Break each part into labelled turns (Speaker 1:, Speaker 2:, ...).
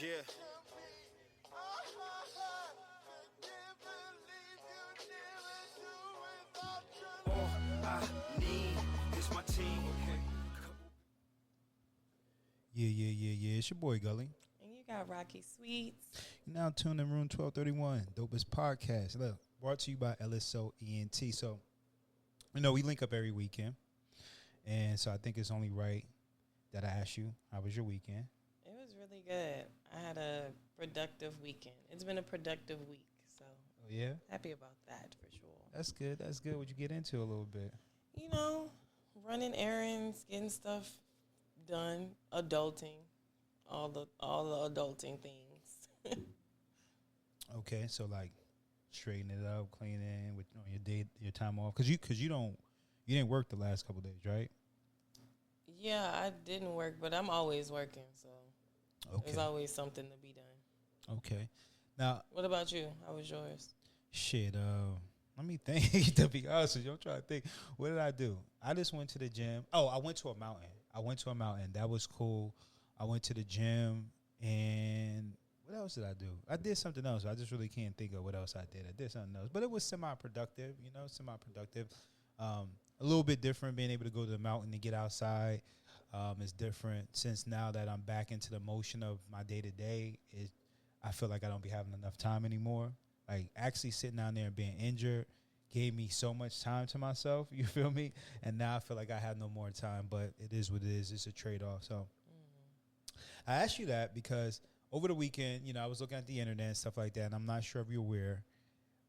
Speaker 1: Yeah. All I need is my team.
Speaker 2: Yeah. It's your boy Gully.
Speaker 3: And you got Rocky Sweets.
Speaker 2: You're now tuned in Room 1231, Dopest Podcast. Look, brought to you by LSO ENT. So, we link up every weekend. And so I think it's only right that I ask you, how was your weekend?
Speaker 3: It was really good. I had a productive weekend. It's been a productive week, so
Speaker 2: Oh, yeah?
Speaker 3: happy about that for sure.
Speaker 2: That's good. What'd you get into a little bit?
Speaker 3: Running errands, getting stuff done, adulting, all the adulting things.
Speaker 2: Okay, so like straighten it up, cleaning with on your time off, cause you didn't work the last couple of days, right?
Speaker 3: Yeah, I didn't work, but I'm always working, so
Speaker 2: Okay.
Speaker 3: there's always something to be done.
Speaker 2: Okay. Now,
Speaker 3: What about you? How was yours?
Speaker 2: shit. Let me think. To be honest with you, I'm trying to think. What did I do? I just went to the gym. Oh, I went to a mountain. That was cool. I went to the gym, and what else did I do? I did something else. I just really can't think of what else I did. I did something else, but it was semi-productive. A little bit different being able to go to the mountain and get outside. Is different since now that I'm back into the motion of my day to day. I feel like I don't be having enough time anymore. Like actually sitting down there and being injured gave me so much time to myself. You feel me? And now I feel like I have no more time. But it is what it is. It's a trade off. So I asked you that because over the weekend, I was looking at the internet and stuff like that, and I'm not sure if you're aware.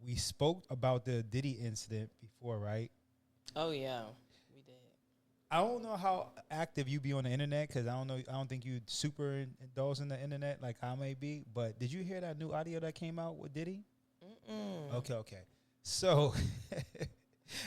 Speaker 2: We spoke about the Diddy incident before, right?
Speaker 3: Oh yeah, we did.
Speaker 2: I don't know how active you be on the internet because I don't think you super indulge in the internet like I may be. But did you hear that new audio that came out with Diddy? Okay. So,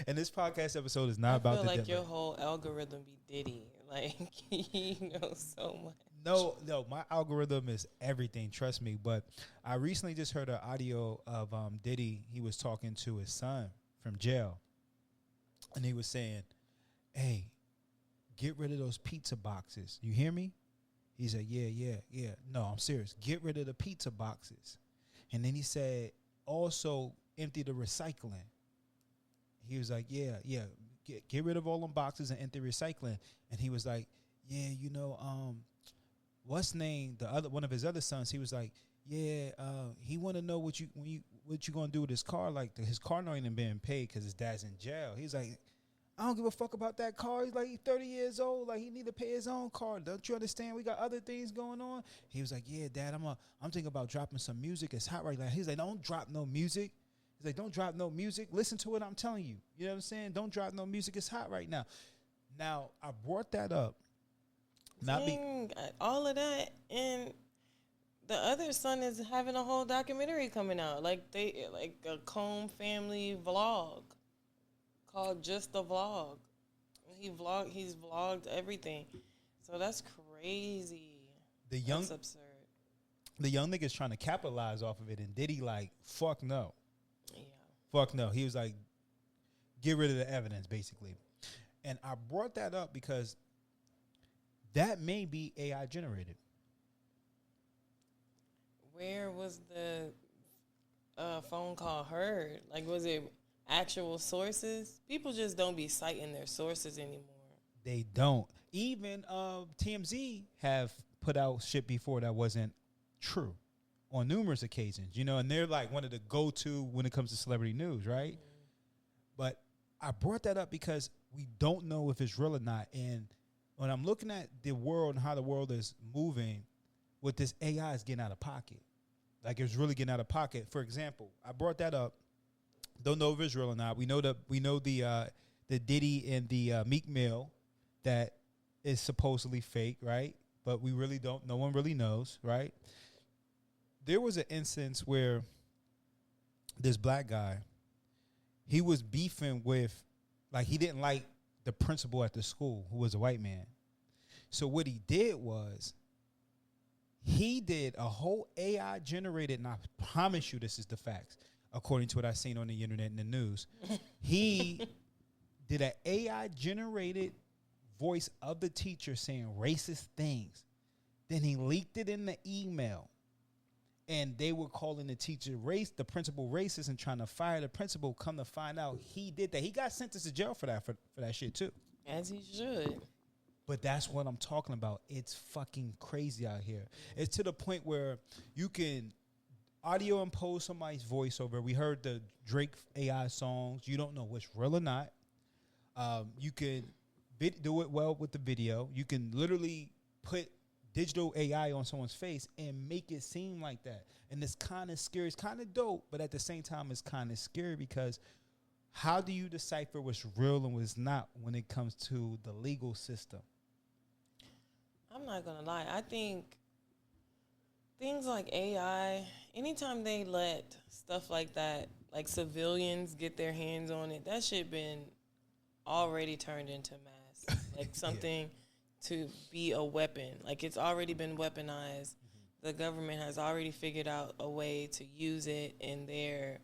Speaker 2: and this podcast episode is not about
Speaker 3: I feel
Speaker 2: the
Speaker 3: like your whole algorithm be Diddy. Like, you know so much.
Speaker 2: No, my algorithm is everything. Trust me. But I recently just heard an audio of Diddy. He was talking to his son from jail, and he was saying, "Hey, get rid of those pizza boxes. You hear me?" He said, "Yeah. No, I'm serious. Get rid of the pizza boxes." And then he said, "Also empty the recycling." He was like, "Yeah. Get rid of all them boxes and empty recycling." And he was like, "Yeah, what's name? One of his other sons." He was like, "Yeah, he want to know what you gonna do with his car? Like his car not even being paid because his dad's in jail." He's like, "I don't give a fuck about that car. He's like 30 years old. Like he need to pay his own car. Don't you understand? We got other things going on." He was like, "Yeah, Dad, I'm thinking about dropping some music. It's hot right now." He's like, "Don't drop no music." He's like, "Don't drop no music. Listen to what I'm telling you. You know what I'm saying? Don't drop no music. It's hot right now." Now I brought that up.
Speaker 3: All of that, and the other son is having a whole documentary coming out, like a Combe family vlog called Just the Vlog. He's vlogged everything, so that's crazy. That's absurd.
Speaker 2: The young nigga's trying to capitalize off of it, and Diddy like, fuck no.
Speaker 3: Yeah.
Speaker 2: Fuck no. He was like, get rid of the evidence, basically. And I brought that up because that may be AI generated.
Speaker 3: Where was the phone call heard? Like, was it actual sources? People just don't be citing their sources anymore.
Speaker 2: They don't. Even TMZ have put out shit before that wasn't true on numerous occasions, and they're like one of the go-to when it comes to celebrity news, right? But I brought that up because we don't know if it's real or not. And when I'm looking at the world and how the world is moving with this AI is getting out of pocket. Like it's really getting out of pocket. For example, I brought that up. Don't know if it's real or not. We know the Diddy and the Meek Mill that is supposedly fake, right? But we really don't. No one really knows, right? There was an instance where this black guy, he was beefing with, like he didn't like the principal at the school who was a white man. So what he did was he did a whole AI generated, and I promise you this is the facts, according to what I've seen on the internet and the news. He did an AI generated voice of the teacher saying racist things. Then he leaked it in the email and they were calling the teacher the principal racist and trying to fire the principal. Come to find out, he did that. He got sentenced to jail for that shit too.
Speaker 3: As he should.
Speaker 2: But that's what I'm talking about. It's fucking crazy out here. It's to the point where you can audio impose somebody's voiceover. We heard the Drake AI songs. You don't know what's real or not. You can do it well with the video. You can literally put digital AI on someone's face and make it seem like that. And it's kind of scary. It's kind of dope, but at the same time, it's kind of scary because how do you decipher what's real and what's not when it comes to the legal system?
Speaker 3: I'm not going to lie. I think things like AI, anytime they let stuff like that, like civilians get their hands on it, that shit been already turned into mass. Like something to be a weapon. Like it's already been weaponized. Mm-hmm. The government has already figured out a way to use it in their,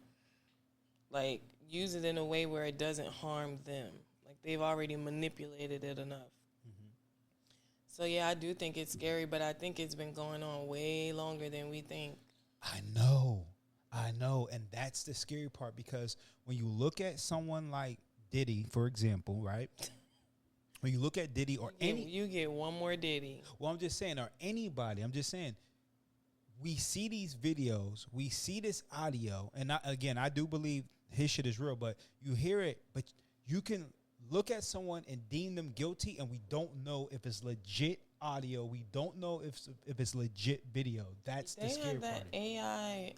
Speaker 3: like, use it in a way where it doesn't harm them. Like they've already manipulated it enough. So, yeah, I do think it's scary, but I think it's been going on way longer than we think.
Speaker 2: I know. And that's the scary part because when you look at someone like Diddy, for example, right? When you look at Diddy or
Speaker 3: you get one more Diddy.
Speaker 2: Well, I'm just saying, or anybody, I'm just saying, we see these videos, we see this audio, and I do believe his shit is real, but you hear it, but you can look at someone and deem them guilty, and we don't know if it's legit audio. We don't know if it's legit video. That's the scary part.
Speaker 3: They had that AI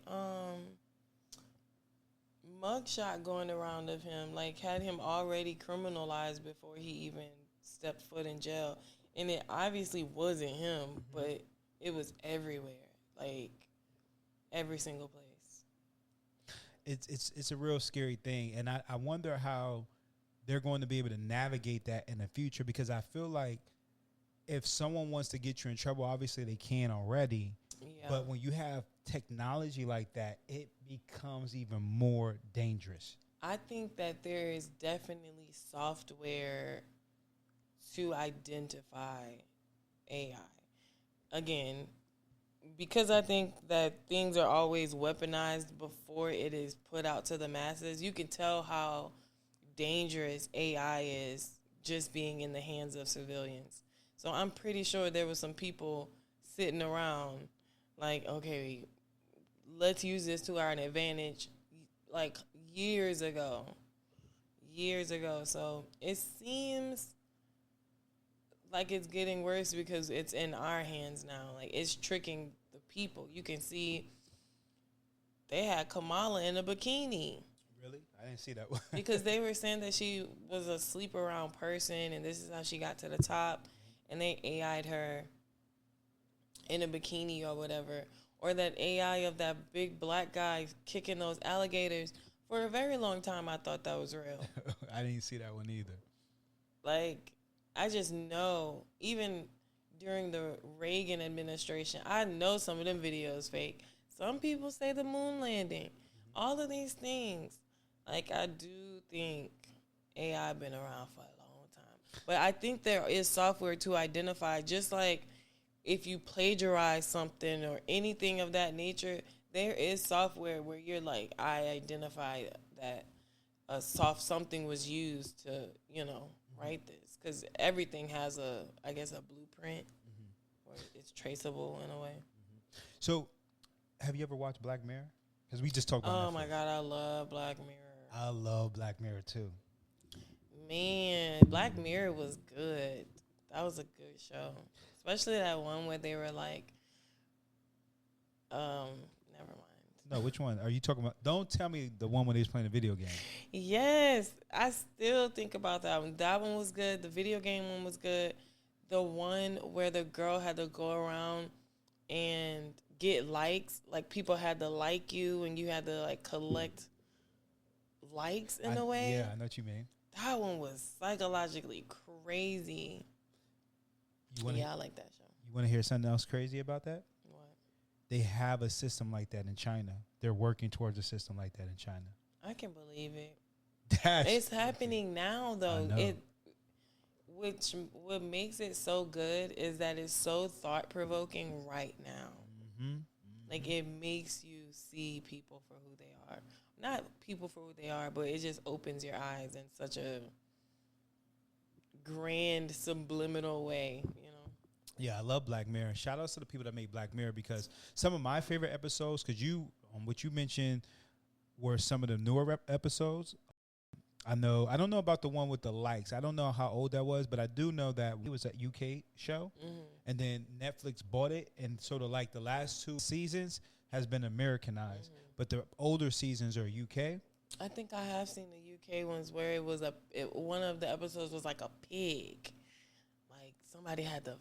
Speaker 3: mugshot going around of him, like had him already criminalized before he even stepped foot in jail. And it obviously wasn't him, but it was everywhere, like every single place.
Speaker 2: It's a real scary thing, and I wonder how they're going to be able to navigate that in the future, because I feel like if someone wants to get you in trouble, obviously they can already. Yeah. But when you have technology like that, it becomes even more dangerous.
Speaker 3: I think that there is definitely software to identify AI. Again, because I think that things are always weaponized before it is put out to the masses, you can tell how dangerous AI is just being in the hands of civilians. So I'm pretty sure there were some people sitting around like, okay, let's use this to our advantage, like years ago. So it seems like it's getting worse because it's in our hands now. Like it's tricking the people. You can see they had Kamala in a bikini.
Speaker 2: Really? I didn't see that one.
Speaker 3: Because they were saying that she was a sleep around person and this is how she got to the top, and they AI'd her in a bikini or whatever. Or that AI of that big black guy kicking those alligators. For a very long time, I thought that was real.
Speaker 2: I didn't see that one either.
Speaker 3: Like, I just know, even during the Reagan administration, I know some of them videos fake. Some people say the moon landing. All of these things. Like, I do think AI been around for a long time. But I think there is software to identify, just like if you plagiarize something or anything of that nature, there is software where you're like, I identify that something was used to, write this. Because everything has a blueprint, or it's traceable in a way.
Speaker 2: So, have you ever watched Black Mirror? Because we just talked about
Speaker 3: Oh, my God, I love Black Mirror.
Speaker 2: I love Black Mirror, too.
Speaker 3: Man, Black Mirror was good. That was a good show. Especially that one where they were like, never mind.
Speaker 2: No, which one are you talking about? Don't tell me the one when they was playing a video game.
Speaker 3: Yes, I still think about that one. That one was good. The video game one was good. The one where the girl had to go around and get likes. Like, people had to like you, and you had to, like, collect likes in a way.
Speaker 2: Yeah, I know what you mean.
Speaker 3: That one was psychologically crazy. I like that show.
Speaker 2: You want to hear something else crazy about that?
Speaker 3: What?
Speaker 2: They have a system like that in China. They're working towards a system like that in China.
Speaker 3: I can believe it.
Speaker 2: It's
Speaker 3: happening now, though. What makes it so good is that it's so thought-provoking right now.
Speaker 2: Mm-hmm.
Speaker 3: Like, it makes you see people for who they are. Not people for who they are, but it just opens your eyes in such a grand, subliminal way, you know?
Speaker 2: Yeah, I love Black Mirror. Shout outs to the people that made Black Mirror, because some of my favorite episodes, because what you mentioned were some of the newer episodes. I don't know about the one with the likes. I don't know how old that was, but I do know that it was a UK show, and then Netflix bought it, and sort of like the last 2 seasons has been Americanized, but the older seasons are UK.
Speaker 3: I think I have seen the UK ones where it was one of the episodes was like a pig. Like, somebody had the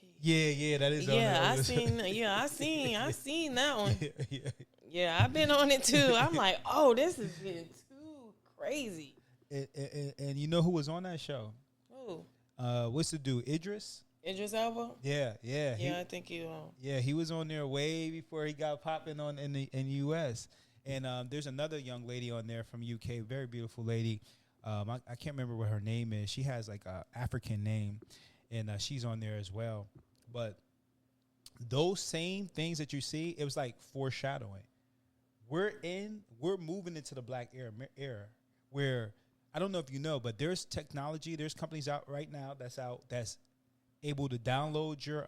Speaker 3: pig.
Speaker 2: Yeah, that is.
Speaker 3: Yeah, I seen that one. Yeah, I've been on it too. I'm like, oh, this is getting too crazy.
Speaker 2: And you know who was on that show?
Speaker 3: Who?
Speaker 2: What's the dude? Idris
Speaker 3: Elba?
Speaker 2: Yeah.
Speaker 3: I think you.
Speaker 2: Yeah, he was on there way before he got popping in US. And there's another young lady on there from UK, very beautiful lady. I can't remember what her name is. She has like a African name, and she's on there as well. But those same things that you see, it was like foreshadowing. We're moving into the Black era where, I don't know if you know, but there's technology, there's companies out right now that's able to download your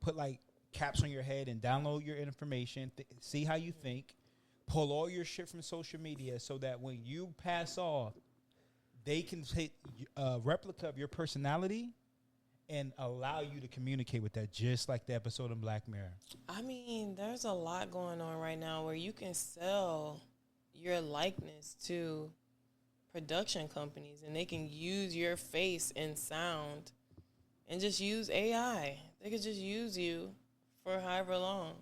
Speaker 2: put like caps on your head and download your information, see how you think, pull all your shit from social media, so that when you pass off, they can take a replica of your personality and allow you to communicate with that, just like the episode in Black Mirror.
Speaker 3: I mean, there's a lot going on right now where you can sell your likeness to production companies, and they can use your face and sound and just use AI. They could just use you for however long,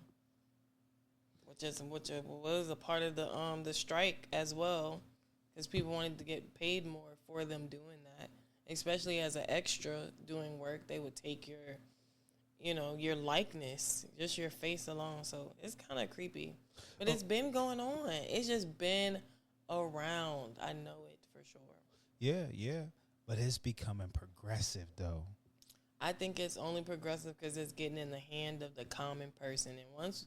Speaker 3: which was a part of the strike as well, because people wanted to get paid more for them doing that. Especially as an extra doing work, they would take your likeness, just your face alone. So it's kind of creepy. But it's been going on. It's just been around. I know it for sure.
Speaker 2: Yeah. But it's becoming progressive, though.
Speaker 3: I think it's only progressive because it's getting in the hand of the common person. And once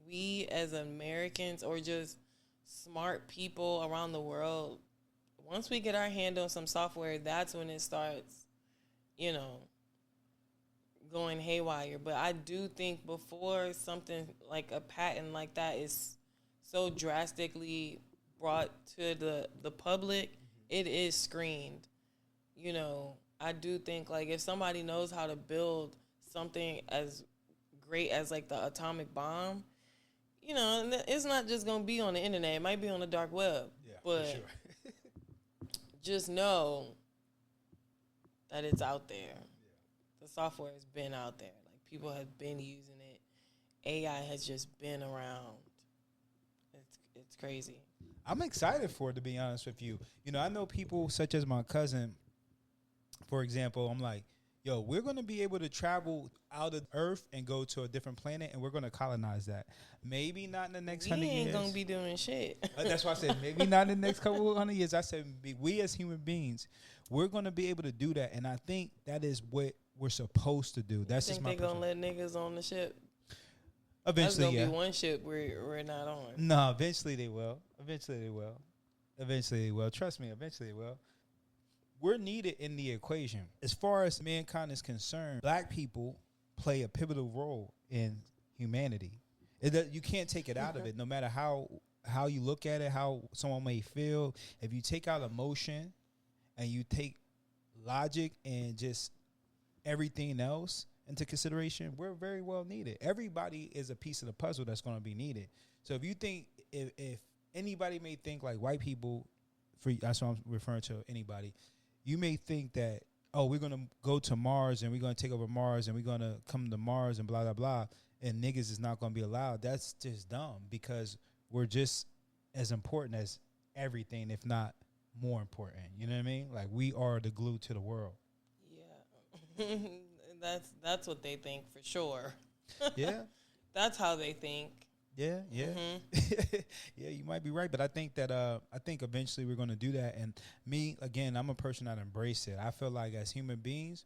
Speaker 3: we as Americans, or just smart people around the world, once we get our hand on some software, that's when it starts, going haywire. But I do think before something like a patent like that is so drastically brought to the public, it is screened. I do think, like, if somebody knows how to build something as great as like the atomic bomb, it's not just going to be on the internet. It might be on the dark web.
Speaker 2: Yeah,
Speaker 3: but
Speaker 2: for sure.
Speaker 3: just know that it's out there. Yeah. The software has been out there. Like, people have been using it. AI has just been around. It's crazy.
Speaker 2: I'm excited for it, to be honest with you. I know people such as my cousin, for example. I'm like, yo, we're going to be able to travel out of Earth and go to a different planet, and we're going to colonize that. Maybe not in the next 100 years.
Speaker 3: We ain't going to be doing shit.
Speaker 2: That's why I said maybe not in the next couple of 100 years. I said we as human beings, we're going to be able to do that, and I think that is what we're supposed to do. That's just my
Speaker 3: they're going to let niggas on the ship?
Speaker 2: Eventually,
Speaker 3: That's going to be one ship we're not on.
Speaker 2: No, eventually they will. Trust me, eventually they will. We're needed in the equation. As far as mankind is concerned, Black people play a pivotal role in humanity. You can't take it out of it, no matter how you look at it, how someone may feel. If you take out emotion and you take logic and just everything else into consideration, we're very well needed. Everybody is a piece of the puzzle that's going to be needed. So if you think, if anybody may think like white people, that's what I'm referring to, anybody, you may think that, oh, we're going to go to Mars and we're going to take over Mars and we're going to come to Mars and blah, blah, blah, and niggas is not going to be allowed. That's just dumb, because we're just as important as everything, if not more important. You know what I mean? Like, we are the glue to the world.
Speaker 3: Yeah. That's what they think for sure.
Speaker 2: Yeah.
Speaker 3: That's how they think.
Speaker 2: Yeah. Mm-hmm. Yeah, you might be right, but I think that I think eventually we're going to do that. And me, again, I'm a person that embrace it. I feel like as human beings,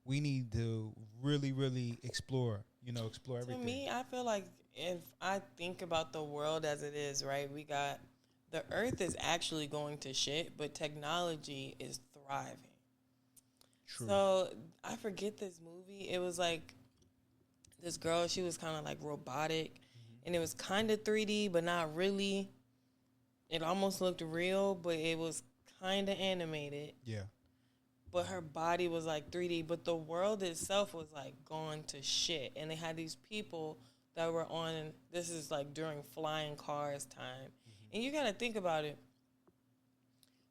Speaker 2: we need to really, really explore, explore
Speaker 3: To
Speaker 2: everything.
Speaker 3: me, I feel like if I think about the world as it is, right, we got the earth is actually going to shit, but technology is thriving.
Speaker 2: True.
Speaker 3: So I forget this movie. It was like this girl, she was kind of like robotic, and it was kind of 3D, but not really. It almost looked real, but it was kind of animated.
Speaker 2: Yeah.
Speaker 3: But her body was like 3D, but the world itself was like gone to shit. And they had these people that were on, this is like during flying cars time. And you got to think about it.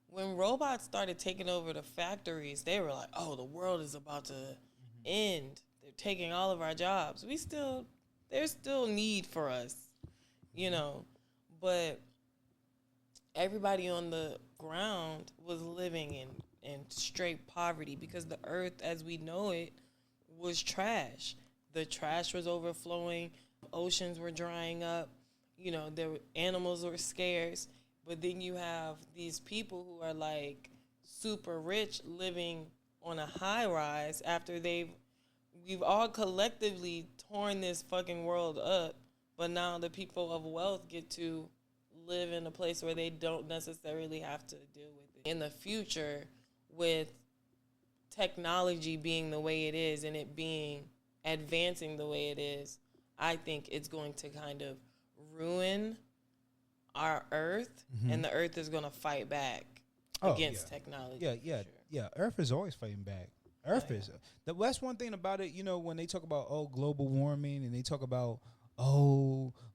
Speaker 3: When robots started taking over the factories, they were like, oh, the world is about to end. They're taking all of our jobs. There's still need for us, but everybody on the ground was living in straight poverty because the earth as we know it was trash. The trash was overflowing. Oceans were drying up. Animals were scarce. But then you have these people who are like super rich living on a high rise after we've all collectively torn this fucking world up. But now the people of wealth get to live in a place where they don't necessarily have to deal with it. In the future, with technology being the way it is and it being advancing the way it is, I think it's going to kind of ruin our earth, and the earth is going to fight back against technology.
Speaker 2: Yeah. Earth is always fighting back. Earth is. That's one thing about it, when they talk about, global warming, and they talk about,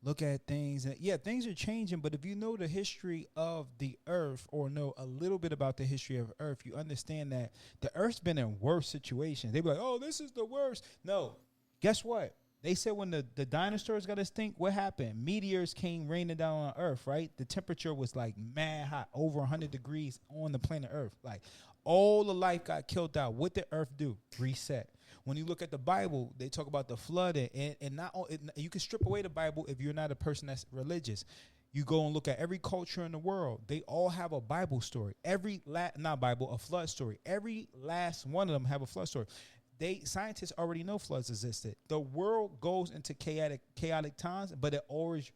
Speaker 2: look at things. And things are changing, but if you know the history of the earth or know a little bit about the history of earth, you understand that the earth's been in worse situations. They be like, this is the worst. No. Guess what? They said when the dinosaurs got extinct, what happened? Meteors came raining down on Earth, right? The temperature was like mad hot, over 100 degrees on the planet Earth. Like all the life got killed out. What did Earth do? Reset. When you look at the Bible, they talk about the flood, and not you can strip away the Bible if you're not a person that's religious. You go and look at every culture in the world. They all have a Bible story. A flood story. Every last one of them have a flood story. Scientists already know floods existed. The world goes into chaotic times, but it always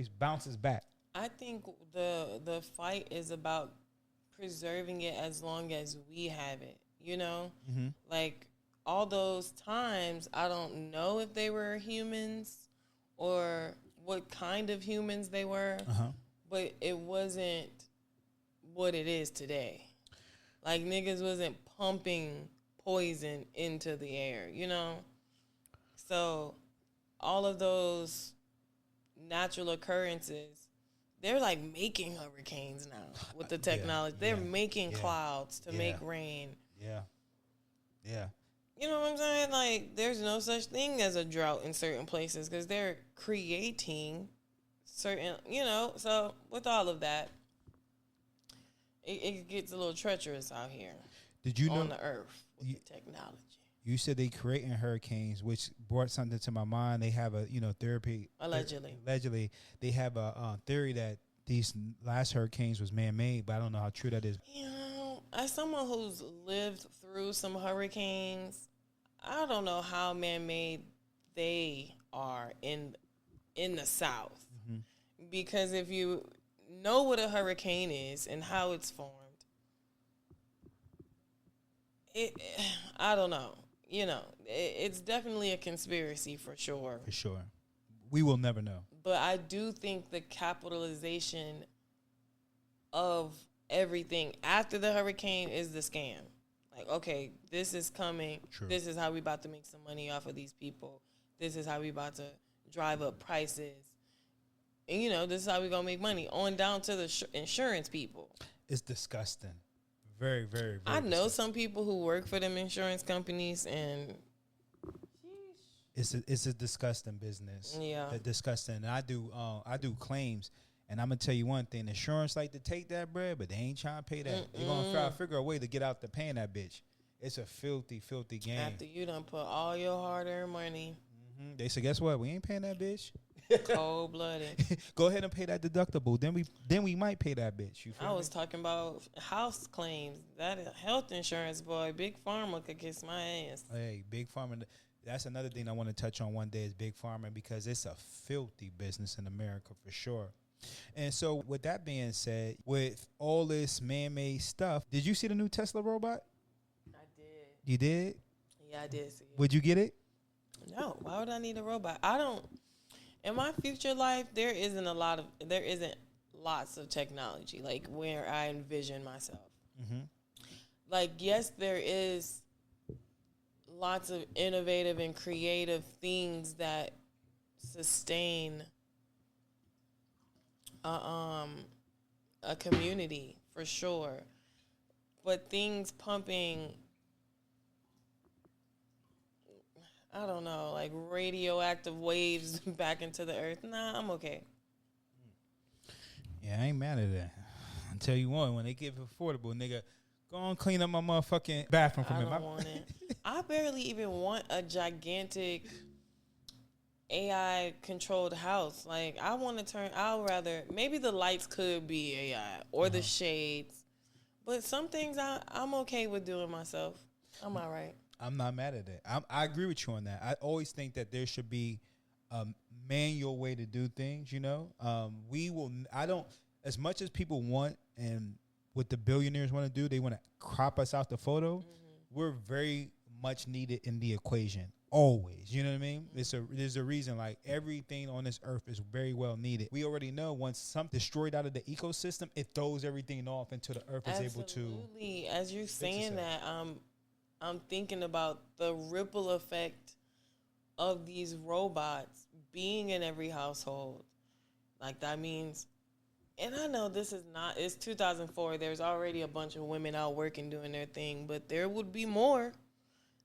Speaker 2: bounces back.
Speaker 3: I think the fight is about preserving it as long as we have it. Like all those times, I don't know if they were humans or what kind of humans they were, but it wasn't what it is today. Like niggas wasn't pumping poison into the air, So all of those natural occurrences, they're like making hurricanes now with the technology. They're making clouds to make rain.
Speaker 2: Yeah. Yeah.
Speaker 3: You know what I'm saying? Like there's no such thing as a drought in certain places because they're creating certain, so with all of that, it gets a little treacherous out here.
Speaker 2: Did you know
Speaker 3: on the earth with the technology?
Speaker 2: You said they creating hurricanes, which brought something to my mind. They have a therapy. Allegedly, they have a theory that these last hurricanes was man-made, but I don't know how true that is.
Speaker 3: As someone who's lived through some hurricanes, I don't know how man-made they are in the South, because if you know what a hurricane is and how it's formed, I don't know. It's definitely a conspiracy for sure.
Speaker 2: For sure. We will never know.
Speaker 3: But I do think the capitalization of everything after the hurricane is the scam. Like, okay, this is coming.
Speaker 2: True.
Speaker 3: This is how we about to make some money off of these people. This is how we about to drive up prices. And, this is how we going to make money. On down to the insurance people.
Speaker 2: It's disgusting. Very, very, very.
Speaker 3: I know some people who work for them insurance companies, and
Speaker 2: it's a disgusting business.
Speaker 3: Yeah,
Speaker 2: it's disgusting. And I do claims, and I'm gonna tell you one thing: insurance like to take that bread, but they ain't trying to pay that. They're gonna try to figure a way to get out to paying that bitch. It's a filthy, filthy game.
Speaker 3: After you done put all your hard-earned money,
Speaker 2: they say, guess what? We ain't paying that bitch.
Speaker 3: Cold-blooded.
Speaker 2: Go ahead and pay that deductible. Then we might pay that bitch. You feel
Speaker 3: I
Speaker 2: me?
Speaker 3: was talking about house claims. That health insurance, boy, Big Pharma could kiss my ass.
Speaker 2: Hey, Big Pharma. That's another thing I want to touch on one day is big pharma, because it's a filthy business in America for sure. And so with that being said, with all this man-made stuff, did you see the new Tesla robot?
Speaker 3: I did.
Speaker 2: You did?
Speaker 3: Yeah, I did see it.
Speaker 2: Would you get it?
Speaker 3: No. Why would I need a robot? I don't. In my future life, there isn't lots of technology like where I envision myself.
Speaker 2: Mm-hmm.
Speaker 3: Like, yes, there is lots of innovative and creative things that sustain a community for sure, but things pumping, I don't know, like radioactive waves back into the earth. Nah, I'm okay.
Speaker 2: Yeah, I ain't mad at that. I'll tell you one, when they give it affordable, nigga, go on clean up my motherfucking bathroom for
Speaker 3: I
Speaker 2: me.
Speaker 3: don't want it. I barely even want a gigantic AI controlled house. Like, I'd rather, maybe the lights could be AI or the shades, but some things I'm okay with doing myself. I'm all right.
Speaker 2: I'm not mad at that. I agree with you on that. I always think that there should be a manual way to do things, you know? As much as people want and what the billionaires want to do, they want to crop us out the photo. Mm-hmm. We're very much needed in the equation. Always, you know what I mean? There's a reason, like, everything on this earth is very well needed. We already know once something destroyed out of the ecosystem, it throws everything off into the earth. Is able to.
Speaker 3: Absolutely. As you're saying that, I'm thinking about the ripple effect of these robots being in every household. Like, that means, and I know it's 2004. There's already a bunch of women out working doing their thing, but there would be more.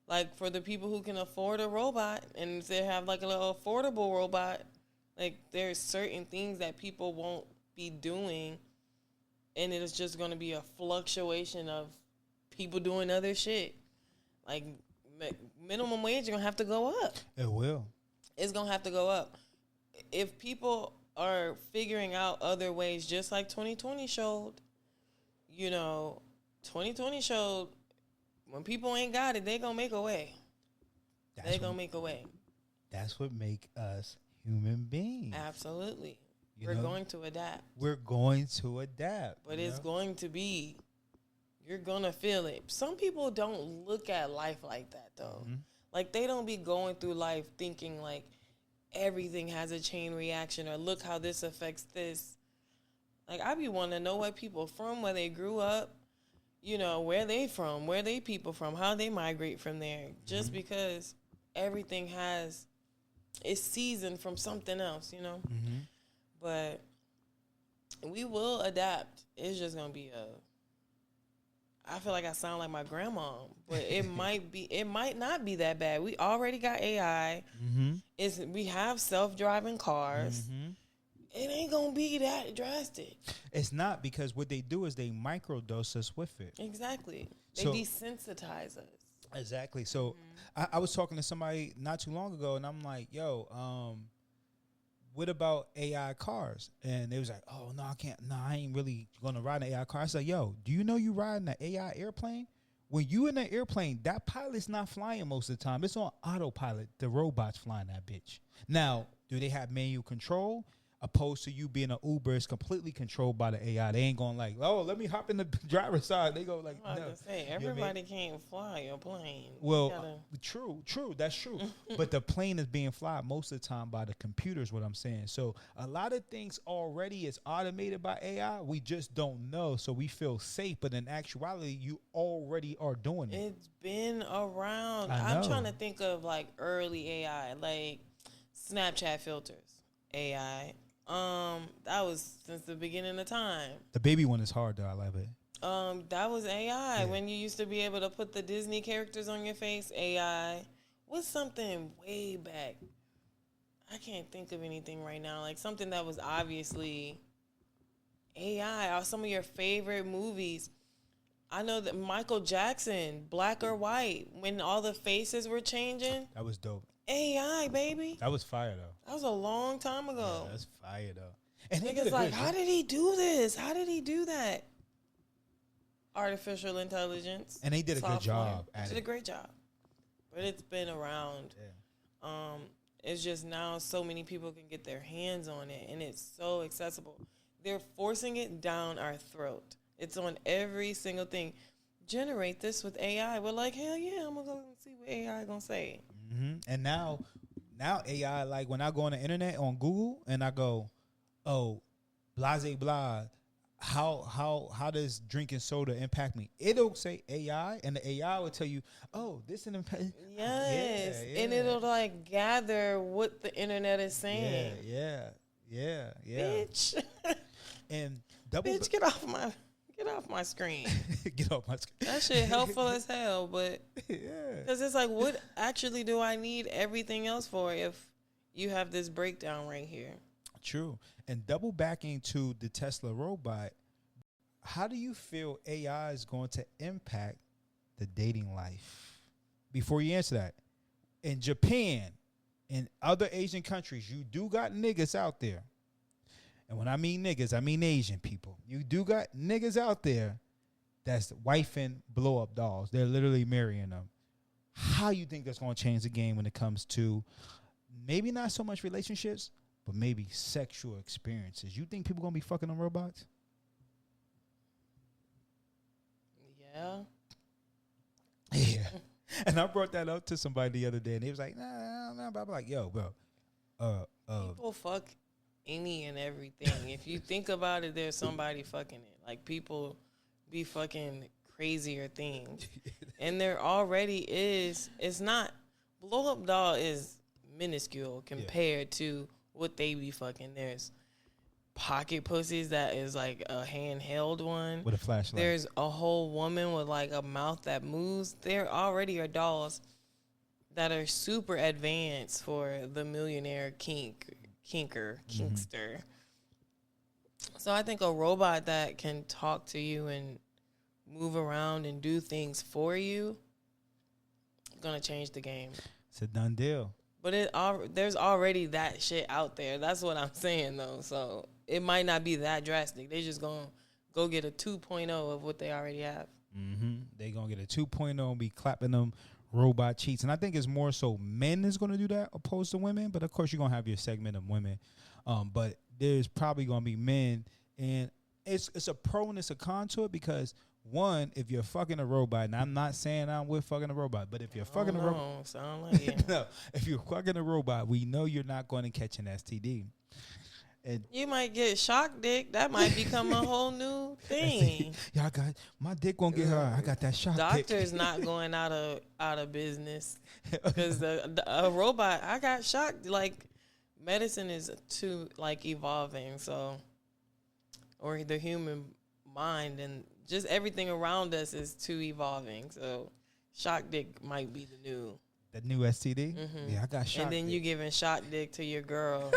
Speaker 3: Like, for the people who can afford a robot and they have like a little affordable robot, like, there's certain things that people won't be doing, and it is just going to be a fluctuation of people doing other shit. Like, minimum wage is going to have to go up.
Speaker 2: It will.
Speaker 3: It's going to have to go up. If people are figuring out other ways, just like 2020 showed, 2020 showed, when people ain't got it, they gonna make a way. They gonna make a way.
Speaker 2: That's what make us human beings.
Speaker 3: Absolutely. We're going to adapt.
Speaker 2: We're going to adapt.
Speaker 3: But it's going to be, you're gonna feel it. Some people don't look at life like that, though. Mm-hmm. Like, they don't be going through life thinking like everything has a chain reaction, or look how this affects this. Like, I be wanting to know what people from, where they grew up, where they from, where they people from, how they migrate from there. Just because everything is seasoned from something else, Mm-hmm. But we will adapt. It's just gonna be I feel like I sound like my grandma, but it might not be that bad. We already got AI. Mm-hmm. We have self-driving cars. Mm-hmm. It ain't gonna be that drastic.
Speaker 2: It's not, because what they do is they microdose us with it.
Speaker 3: Exactly. They desensitize us.
Speaker 2: Exactly. So I was talking to somebody not too long ago, and I'm like, yo, what about AI cars? And they was like, oh, no, I can't. No, I ain't really going to ride an AI car. I said, yo, do you know you riding an AI airplane? When you in an airplane, that pilot's not flying most of the time. It's on autopilot. The robot's flying that bitch. Now, do they have manual control? Opposed to you being an Uber, is completely controlled by the AI. They ain't going like, oh, let me hop in the driver's side. They go like,
Speaker 3: I was no. Say, everybody can't fly a plane.
Speaker 2: Well, true, that's true. But the plane is being flown most of the time by the computers, what I'm saying. So a lot of things already is automated by AI. We just don't know. So we feel safe. But in actuality, you already are doing it.
Speaker 3: It's been around. I'm trying to think of like early AI, like Snapchat filters, AI. That was since the beginning of time.
Speaker 2: The baby one is hard though. I love it.
Speaker 3: That was AI. When you used to be able to put the Disney characters on your face. AI. What's something way back? I can't think of anything right now. Like something that was obviously AI. Or some of your favorite movies. I know that Michael Jackson, Black or White, when all the faces were changing.
Speaker 2: That was dope.
Speaker 3: AI, baby.
Speaker 2: That was fire, though.
Speaker 3: That was a long time ago.
Speaker 2: Yeah, that's fire, though. And
Speaker 3: niggas like, how did he do this? How did he do that? Artificial intelligence.
Speaker 2: And they did a good job
Speaker 3: at it. Did a great job. but it's been around.
Speaker 2: Yeah.
Speaker 3: It's just now so many people can get their hands on it, and it's so accessible. They're forcing it down our throat. It's on every single thing. Generate this with AI. We're like, hell yeah, I'm gonna go and see what AI gonna say.
Speaker 2: And now AI, like when I go on the internet on Google and I go, oh, blase blah, how does drinking soda impact me? It'll say AI, and the AI will tell you, oh, this an impact.
Speaker 3: Yes,
Speaker 2: Yeah,
Speaker 3: and it'll like gather what the internet is saying.
Speaker 2: Yeah.
Speaker 3: Bitch,
Speaker 2: And double
Speaker 3: bitch, get off my screen.
Speaker 2: get off my screen.
Speaker 3: That shit helpful as hell, but
Speaker 2: Yeah.
Speaker 3: because it's like, what actually do I need everything else for if you have this breakdown right here?
Speaker 2: True. And double backing to the Tesla robot, how do you feel AI is going to impact the dating life? Before you answer that, in Japan and other Asian countries, you do got niggas out there. And when I mean niggas, I mean Asian people. You do got niggas out there that's wifing blow up dolls. They're literally marrying them. How you think that's going to change the game when it comes to maybe not so much relationships, but maybe sexual experiences? You think people going to be fucking on robots?
Speaker 3: Yeah.
Speaker 2: Yeah. And I brought that up to somebody the other day, and they was like, nah. But I'm like, yo, bro.
Speaker 3: People fuck any and everything. If you think about it, there's somebody fucking it. Like, people be fucking crazier things. And there already is. It's not. Blow up doll is minuscule compared to what they be fucking. There's pocket pussies that is like a handheld one.
Speaker 2: With a flashlight.
Speaker 3: There's a whole woman with like a mouth that moves. There already are dolls that are super advanced for the millionaire kinkster. So I think a robot that can talk to you and move around and do things for you gonna change the game.
Speaker 2: It's a done deal.
Speaker 3: But there's already that shit out there. That's what I'm saying, though. So it might not be that drastic. They just gonna go get a 2.0 of what they already have.
Speaker 2: They gonna get a 2.0 and be clapping them robot cheats. And I think it's more so men is gonna do that opposed to women. But of course you're gonna have your segment of women. But there's probably gonna be men, and it's a pro and it's a con to it, because one, if you're fucking a robot, and I'm not saying I'm with fucking a robot, but if you're fucking a robot,
Speaker 3: sound like it.
Speaker 2: no, if you're fucking a robot, we know you're not going to catch an STD. And
Speaker 3: you might get shock dick. That might become a whole new thing.
Speaker 2: Y'all got my dick won't get hard. I got that shock dick.
Speaker 3: Doctors not going out of business because a robot. I got shocked. Like, medicine is too like evolving. So, or the human mind and just everything around us is too evolving. So, shock dick might be the
Speaker 2: new STD. Yeah, I got shock.
Speaker 3: And then
Speaker 2: dick.
Speaker 3: you giving shock dick to your girl.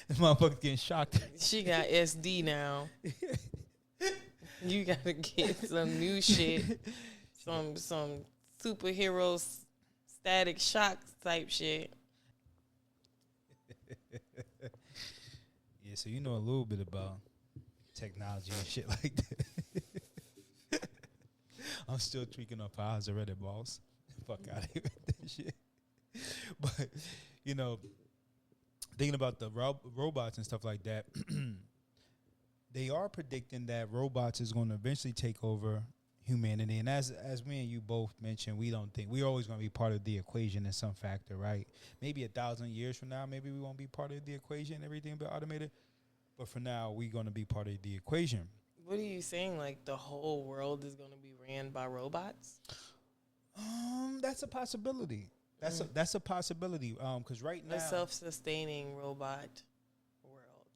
Speaker 2: The motherfucker getting shocked.
Speaker 3: She got SD now. You gotta get some new shit, some superhero static shock type shit.
Speaker 2: Yeah, so you know a little bit about technology and shit like that. I'm still tweaking up eyes already, boss. Fuck out of here with that shit. But you know, thinking about the robots and stuff like that, they are predicting that robots is going to eventually take over humanity. And as me and you both mentioned, we don't think we're always going to be part of the equation in some factor, right? Maybe 1,000 years from now, maybe we won't be part of the equation. Everything will be automated. But for now, we're going to be part of the equation.
Speaker 3: What are you saying? Like the whole world is going to be ran by robots?
Speaker 2: That's a possibility. That's a possibility. Because right now,
Speaker 3: a self-sustaining robot world.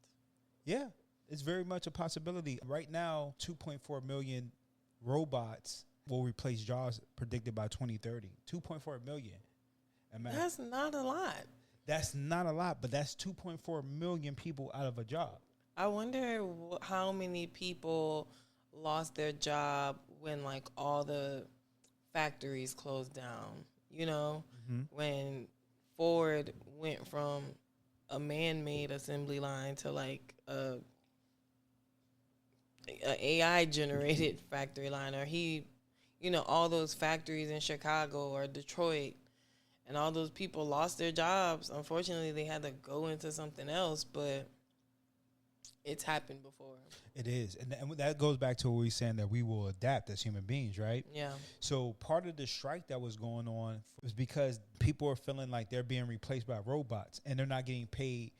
Speaker 2: Yeah, it's very much a possibility. Right now, 2.4 million robots will replace jobs predicted by 2030. 2.4 million.
Speaker 3: That's not a lot.
Speaker 2: That's not a lot, but that's 2.4 million people out of a job.
Speaker 3: I wonder how many people lost their job when like all the factories closed down. You know, when Ford went from a man-made assembly line to like a AI-generated factory line, or he all those factories in Chicago or Detroit, and all those people lost their jobs. Unfortunately, they had to go into something else, but it's happened before.
Speaker 2: It is. And that goes back to what we were saying, that we will adapt as human beings, right?
Speaker 3: Yeah.
Speaker 2: So part of the strike that was going on was because people are feeling like they're being replaced by robots and they're not getting paid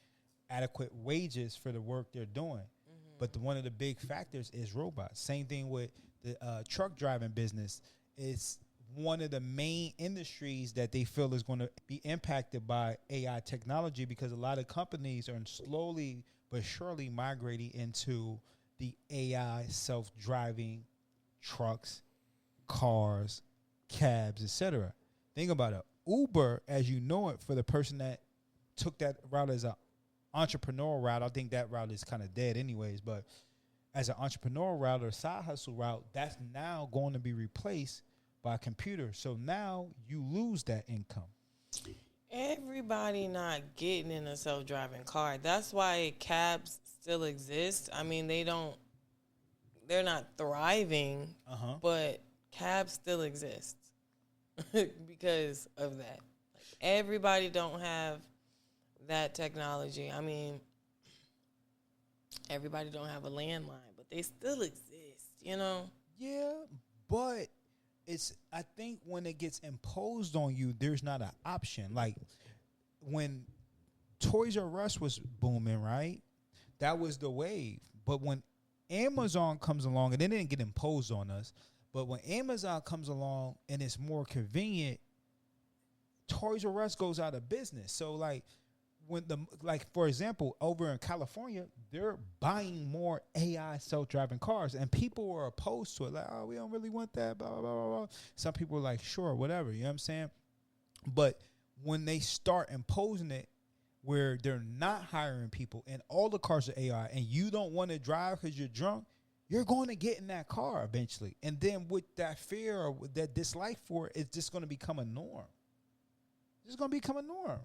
Speaker 2: adequate wages for the work they're doing. But one of the big factors is robots. Same thing with the truck driving business. It's one of the main industries that they feel is going to be impacted by AI technology, because a lot of companies are slowly but surely migrating into the AI self-driving trucks, cars, cabs, etc. Think about it. Uber, as you know it, for the person that took that route as an entrepreneurial route, I think that route is kind of dead anyways, but as an entrepreneurial route or side hustle route, that's now going to be replaced by a computer. So now you lose that income.
Speaker 3: Everybody not getting in a self-driving car. That's why cabs still exist. I mean, they're not thriving, but cabs still exist because of that. Like, everybody don't have that technology. I mean, everybody don't have a landline, but they still exist,
Speaker 2: Yeah, but I think when it gets imposed on you, there's not an option. Like when Toys R Us was booming, right? That was the wave. But when Amazon comes along, and it didn't get imposed on us, but when Amazon comes along and it's more convenient, Toys R Us goes out of business. So like for example, over in California, they're buying more AI self-driving cars, and people were opposed to it. Like, oh, we don't really want that, blah, blah, blah, blah. Some people were like, sure, whatever, you know what I'm saying? But when they start imposing it where they're not hiring people and all the cars are AI and you don't want to drive because you're drunk, you're going to get in that car eventually. And then with that fear or with that dislike for it, it's just going to become a norm. It's going to become a norm.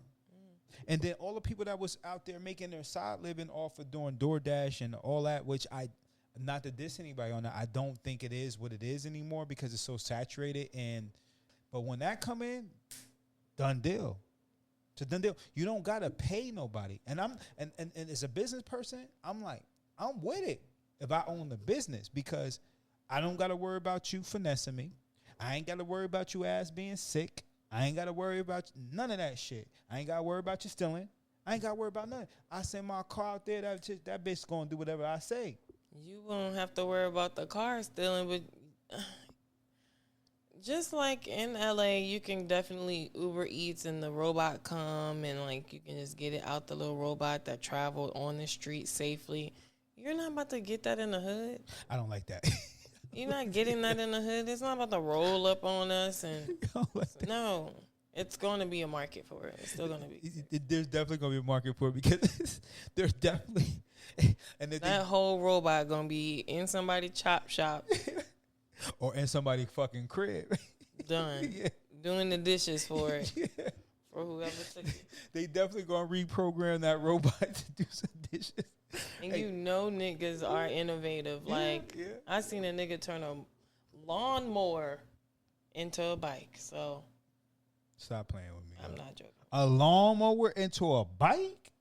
Speaker 2: And then all the people that was out there making their side living off of doing DoorDash and all that, which not to diss anybody on that, I don't think it is what it is anymore because it's so saturated. But when that come in, done deal. It's a done deal. You don't gotta pay nobody. And as a business person, I'm like, I'm with it if I own the business, because I don't gotta worry about you finessing me. I ain't gotta worry about you ass being sick. I ain't got to worry about none of that shit. I ain't got to worry about you stealing. I ain't got to worry about nothing. I send my car out there, that bitch going to do whatever I say.
Speaker 3: You won't have to worry about the car stealing, but just like in LA, you can definitely Uber Eats and the robot come and like you can just get it out the little robot that traveled on the street safely. You're not about to get that in the hood.
Speaker 2: I don't like that.
Speaker 3: You're not getting that in the hood. It's not about to roll up on us. And no, it's going to be a market for it. It's still going to be.
Speaker 2: There's definitely going to be a market for it because there's definitely. And
Speaker 3: that whole robot going to be in somebody's chop shop.
Speaker 2: Or in somebody's fucking crib.
Speaker 3: Done. Yeah. Doing the dishes for it. Yeah. For whoever took it.
Speaker 2: They definitely going to reprogram that robot to do some dishes.
Speaker 3: And niggas are innovative. I seen a nigga turn a lawnmower into a bike. So
Speaker 2: stop playing with me.
Speaker 3: I'm not joking.
Speaker 2: A lawnmower into a bike?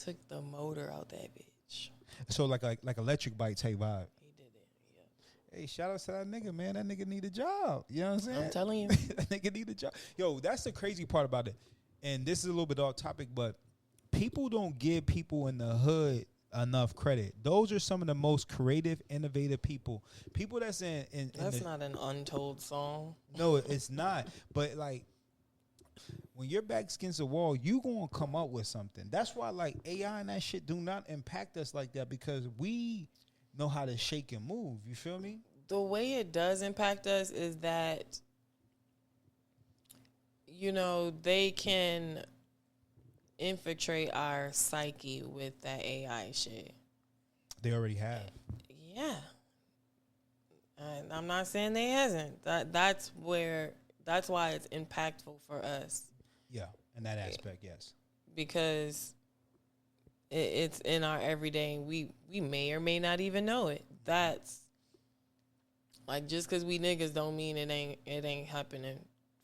Speaker 3: Took the motor out that bitch.
Speaker 2: So like electric bike type vibe.
Speaker 3: He did it. Yeah.
Speaker 2: Hey, shout out to that nigga, man. That nigga need a job. You know what I'm saying?
Speaker 3: I'm telling you.
Speaker 2: That nigga need a job. Yo, that's the crazy part about it. And this is a little bit off topic, but people don't give people in the hood enough credit. Those are some of the most creative, innovative people. People that's in
Speaker 3: that's not an untold song.
Speaker 2: No, it's not. But like when your back's against the wall, you gonna come up with something. That's why like AI and that shit do not impact us like that, because we know how to shake and move. You feel me?
Speaker 3: The way it does impact us is that they can infiltrate our psyche with that AI shit.
Speaker 2: They already have.
Speaker 3: Yeah. And I'm not saying they hasn't. That's why it's impactful for us.
Speaker 2: Yeah, in that aspect, yes.
Speaker 3: Because it's in our everyday, we may or may not even know it. Like, just because we niggas don't mean it ain't happening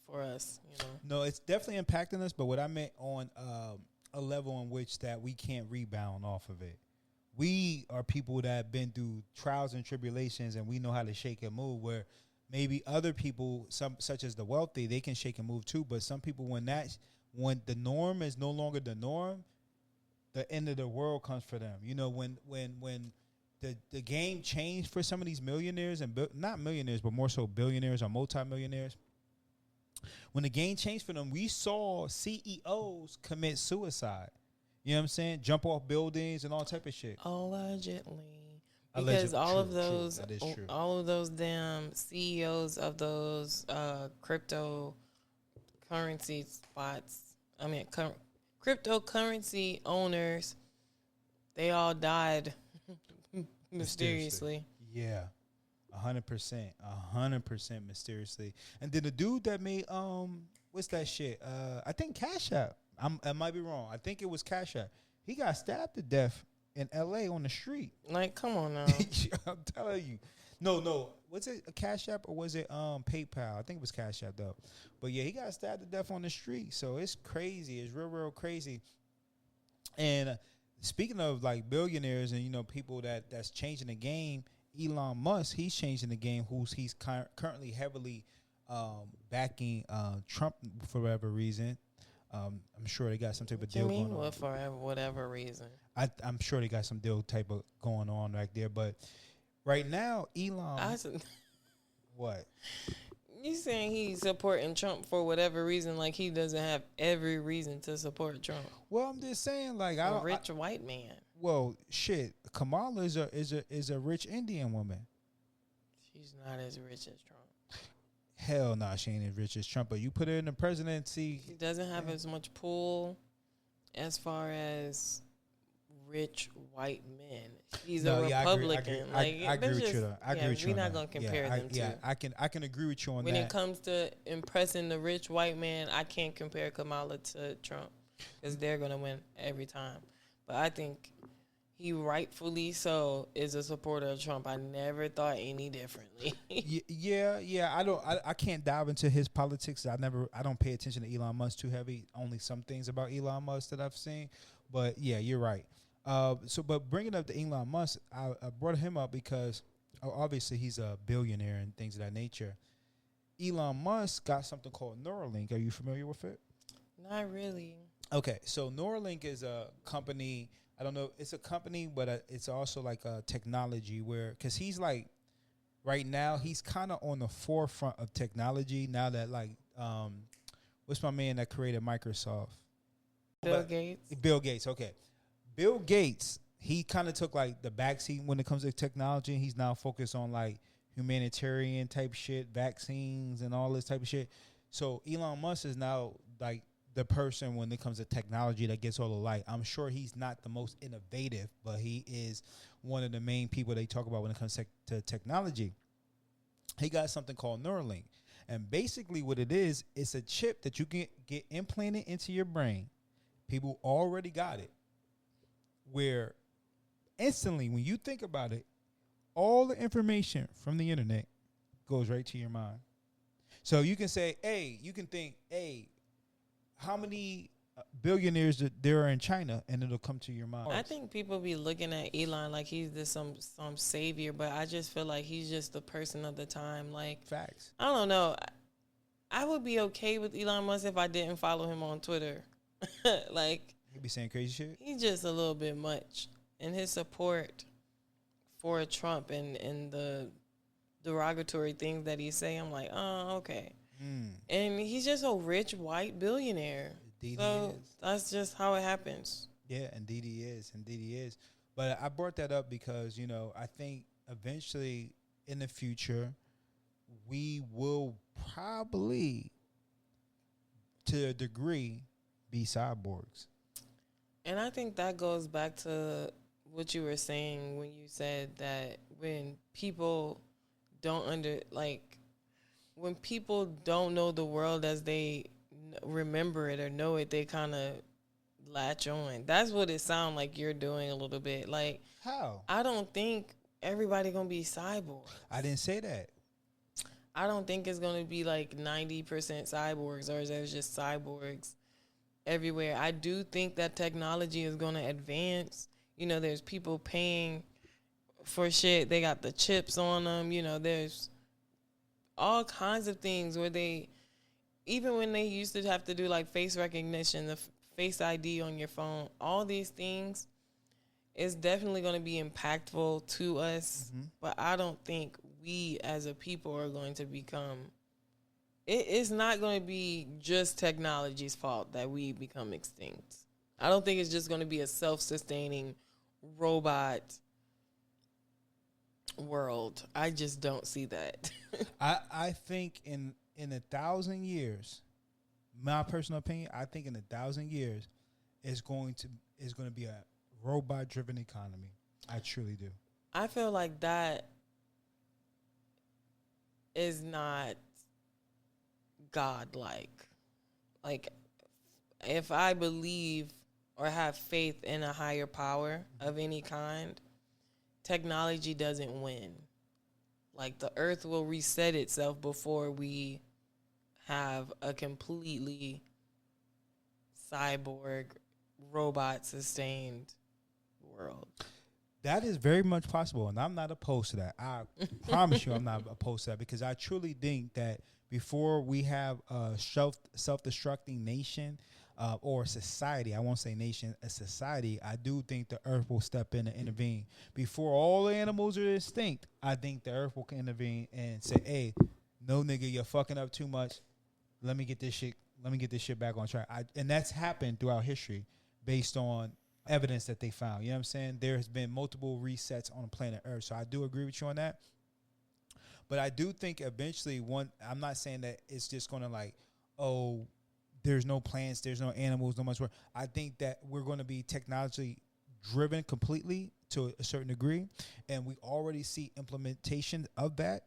Speaker 3: for us, you know.
Speaker 2: No, it's definitely impacting us. But what I meant on a level in which that we can't rebound off of it. We are people that have been through trials and tribulations, and we know how to shake and move. Where maybe other people, some such as the wealthy, they can shake and move too. But some people, when the norm is no longer the norm, the end of the world comes for them. You know, when the game changed for some of these millionaires and not millionaires, but more so billionaires or multimillionaires. When the game changed for them, we saw CEOs commit suicide. You know what I'm saying? Jump off buildings and all type of shit.
Speaker 3: Allegedly. Because all of those damn CEOs of those cryptocurrency spots, cryptocurrency owners, they all died mysteriously.
Speaker 2: Yeah. 100% mysteriously. And then the dude that made what's that shit? I think Cash App. I might be wrong. I think it was Cash App. He got stabbed to death in L.A. on the street.
Speaker 3: Like, come on now.
Speaker 2: I'm telling you. No. Was it a Cash App or was it PayPal? I think it was Cash App though. But yeah, he got stabbed to death on the street. So it's crazy. It's real crazy. And speaking of like billionaires and, you know, people that's changing the game, Elon Musk, he's changing the game. He's currently heavily backing Trump for whatever reason. I'm sure they got some type of deal going on.
Speaker 3: For whatever reason?
Speaker 2: I'm sure they got some deal type of going on right there. But right now, Elon. What?
Speaker 3: You saying he's supporting Trump for whatever reason? Like he doesn't have every reason to support Trump.
Speaker 2: Well, I'm just saying, like
Speaker 3: a rich white man.
Speaker 2: Well, shit. Kamala is a rich Indian woman.
Speaker 3: She's not as rich as Trump.
Speaker 2: Hell no, she ain't as rich as Trump. But you put her in the presidency.
Speaker 3: She doesn't have as much pull as far as rich white men. She's a Republican.
Speaker 2: I agree with you. I agree with you.
Speaker 3: We're not gonna compare them two.
Speaker 2: Yeah, I can agree with you on that.
Speaker 3: When it comes to impressing the rich white man, I can't compare Kamala to Trump because they're gonna win every time. But I think he rightfully so is a supporter of Trump. I never thought any differently.
Speaker 2: yeah. I can't dive into his politics. I don't pay attention to Elon Musk too heavy. Only some things about Elon Musk that I've seen. But yeah, you're right. But bringing up the Elon Musk, I brought him up because obviously he's a billionaire and things of that nature. Elon Musk got something called Neuralink. Are you familiar with it?
Speaker 3: Not really.
Speaker 2: Okay, so Neuralink is a company. I don't know. It's a company, but it's also like a technology because he's like, right now, he's kind of on the forefront of technology now that like, what's my man that created Microsoft?
Speaker 3: Bill Gates.
Speaker 2: Bill Gates, okay. Bill Gates, he kind of took like the backseat when it comes to technology. He's now focused on like humanitarian type shit, vaccines and all this type of shit. So Elon Musk is now like the person when it comes to technology that gets all the light. I'm sure he's not the most innovative, but he is one of the main people they talk about when it comes to technology. He got something called Neuralink. And basically what it is, it's a chip that you can get implanted into your brain. People already got it. Where instantly, when you think about it, all the information from the internet goes right to your mind. So you can say, how many billionaires there are in China, and it'll come to your mind.
Speaker 3: I think people be looking at Elon like he's some savior, but I just feel like he's just the person of the time. Like,
Speaker 2: facts.
Speaker 3: I don't know. I would be okay with Elon Musk if I didn't follow him on Twitter. Like,
Speaker 2: he be saying crazy shit.
Speaker 3: He's just a little bit much, and his support for Trump and the derogatory things that he say, I'm like, oh, okay. And he's just a rich white billionaire.
Speaker 2: Indeed
Speaker 3: so
Speaker 2: he is.
Speaker 3: That's just how it happens.
Speaker 2: Yeah, indeed he is. But I brought that up because, you know, I think eventually in the future we will probably, to a degree, be cyborgs.
Speaker 3: And I think that goes back to what you were saying when you said that when people when people don't know the world as they remember it or know it, they kind of latch on. That's what it sounds like you're doing a little bit. Like,
Speaker 2: how?
Speaker 3: I don't think everybody gonna be cyborg.
Speaker 2: I didn't say that.
Speaker 3: I don't think it's going to be like 90% cyborgs, or there's just cyborgs everywhere. I do think that technology is going to advance. You know, there's people paying for shit. They got the chips on them. You know, there's all kinds of things where they, even when they used to have to do like face recognition, the face ID on your phone, all these things is definitely going to be impactful to us. But I don't think we as a people are going to become, it's not going to be just technology's fault that we become extinct. I don't think it's just going to be a self-sustaining robot world. I just don't see that.
Speaker 2: I think in 1,000 years, my personal opinion, I think in 1,000 years, it's going to be a robot driven economy. I truly do.
Speaker 3: I feel like that is not godlike. Like, if I believe or have faith in a higher power of any kind, technology doesn't win. Like, the earth will reset itself before we have a completely cyborg, robot sustained world.
Speaker 2: That is very much possible, and I'm not opposed to that. I promise you I'm not opposed to that, because I truly think that before we have a self-destructing nation or society, I won't say nation, a society, I do think the earth will step in and intervene. Before all the animals are extinct, I think the earth will intervene and say, hey, no, nigga, you're fucking up too much. Let me get this shit back on track. And that's happened throughout history based on evidence that they found. You know what I'm saying? There has been multiple resets on the planet Earth. So I do agree with you on that. But I do think eventually I'm not saying that it's just going to like, oh, there's no plants, there's no animals, no much more. I think that we're going to be technologically driven completely to a certain degree. And we already see implementation of that.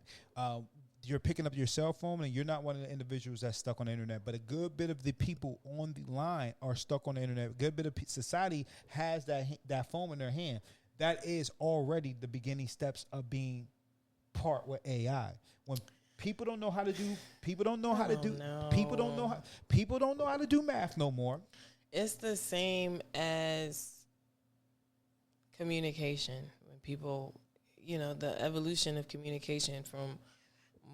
Speaker 2: You're picking up your cell phone and you're not one of the individuals that's stuck on the internet, but a good bit of the people on the line are stuck on the internet. A good bit of society has that phone in their hand. That is already the beginning steps of being part with AI. When people don't know how to do, people don't know how to do math no more.
Speaker 3: It's the same as communication. When people, the evolution of communication from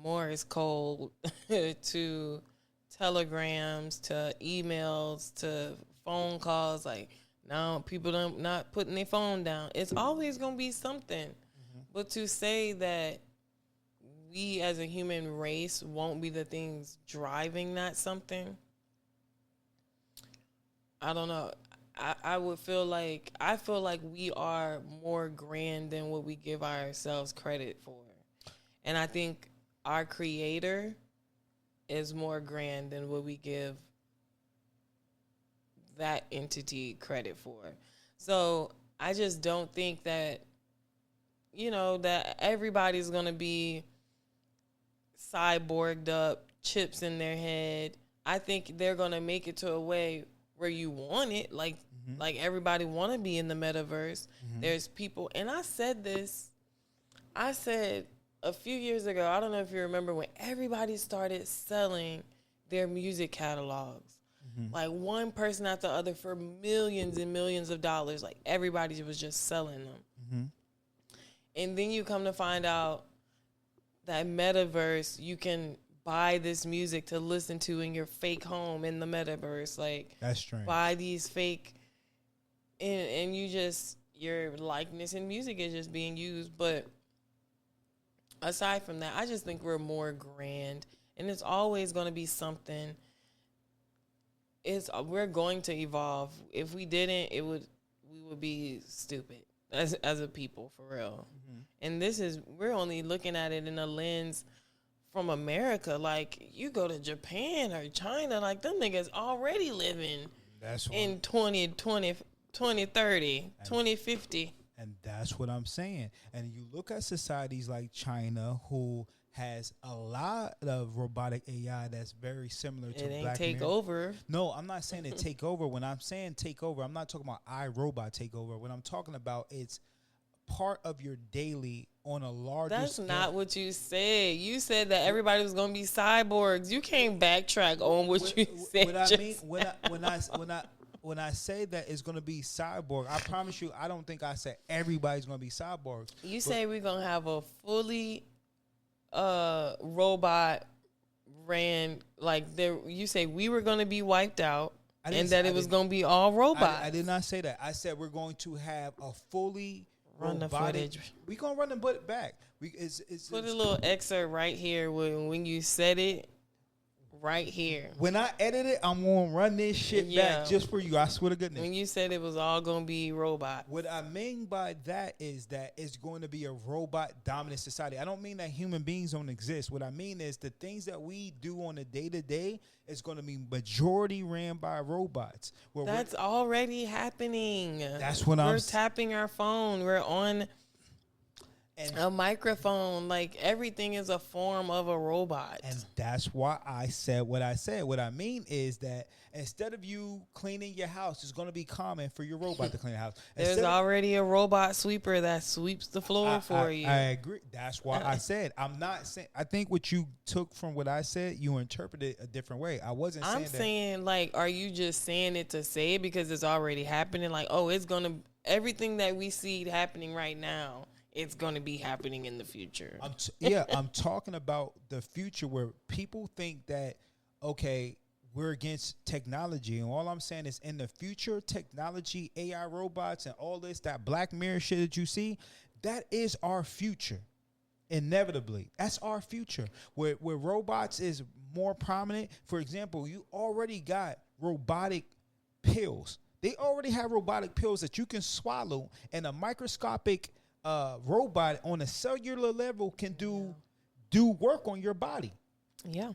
Speaker 3: Morse code to telegrams to emails to phone calls. Like, now people not putting their phone down. It's always going to be something. But to say that we as a human race won't be the things driving that something, I don't know. I feel like we are more grand than what we give ourselves credit for. And I think our creator is more grand than what we give that entity credit for. So I just don't think that, that everybody's going to be cyborged up, chips in their head. I think they're going to make it to a way where you want it. Like everybody want to be in the metaverse. There's people, and I said a few years ago, I don't know if you remember, when everybody started selling their music catalogs. Like, one person after the other for millions and millions of dollars. Like, everybody was just selling them. And then you come to find out that metaverse, you can buy this music to listen to in your fake home in the metaverse. Like,
Speaker 2: that's strange.
Speaker 3: Buy these fake, and your likeness in music is just being used. But aside from that, I just think we're more grand, and it's always going to be something. We're going to evolve. If we didn't, we would be stupid as a people, for real. And we're only looking at it in a lens from America. Like, you go to Japan or China, like, them niggas already living in 2030, 2050.
Speaker 2: And that's what I'm saying. And you look at societies like China, who has a lot of robotic AI that's very similar to
Speaker 3: It
Speaker 2: Black
Speaker 3: ain't take
Speaker 2: Mirror.
Speaker 3: over.
Speaker 2: No, I'm not saying it take over. When I'm saying take over, I'm not talking about iRobot take over. What I'm talking about, it's part of your daily on a larger
Speaker 3: That's
Speaker 2: scale.
Speaker 3: not what you said. You said that everybody was gonna be cyborgs. You can't backtrack on what you said.
Speaker 2: What I
Speaker 3: just
Speaker 2: mean when I say that it's going to be cyborg, I promise you, I don't think I said everybody's going to be cyborgs.
Speaker 3: You say we're gonna have a fully robot ran like there. You say we were gonna be wiped out, and that it was gonna be all robots.
Speaker 2: I did not say that. I said we're going to have a fully
Speaker 3: Run the
Speaker 2: robotic.
Speaker 3: footage.
Speaker 2: We're gonna run the back.
Speaker 3: Put a little excerpt right here when you said it. Right here.
Speaker 2: When I edit it, I'm gonna run this shit back just for you. I swear to goodness.
Speaker 3: When you said it was all gonna be robots.
Speaker 2: What I mean by that is that it's going to be a robot dominant society. I don't mean that human beings don't exist. What I mean is the things that we do on a day to day is going to be majority ran by robots.
Speaker 3: That's already happening.
Speaker 2: That's what
Speaker 3: we're tapping our phone. We're on a microphone. Like everything is a form of a robot.
Speaker 2: And that's why I said what I said. What I mean is that instead of you cleaning your house, it's going to be common for your robot to clean the house.
Speaker 3: There's already a robot sweeper that sweeps the floor for you.
Speaker 2: I agree. That's why I said I'm not saying. I think what you took from what I said, you interpreted a different way. I wasn't saying that.
Speaker 3: I'm saying, like, are you just saying it to say it because it's already happening? Like, oh, it's going to, everything that we see happening right now, it's going to be happening in the future.
Speaker 2: I'm talking about the future where people think that, okay, we're against technology. And all I'm saying is in the future, technology, AI robots, and all this, that Black Mirror shit that you see, that is our future. Inevitably. That's our future. Where robots is more prominent. For example, you already got robotic pills. They already have robotic pills that you can swallow, and a microscopic robot on a cellular level can do work on your body. Yeah.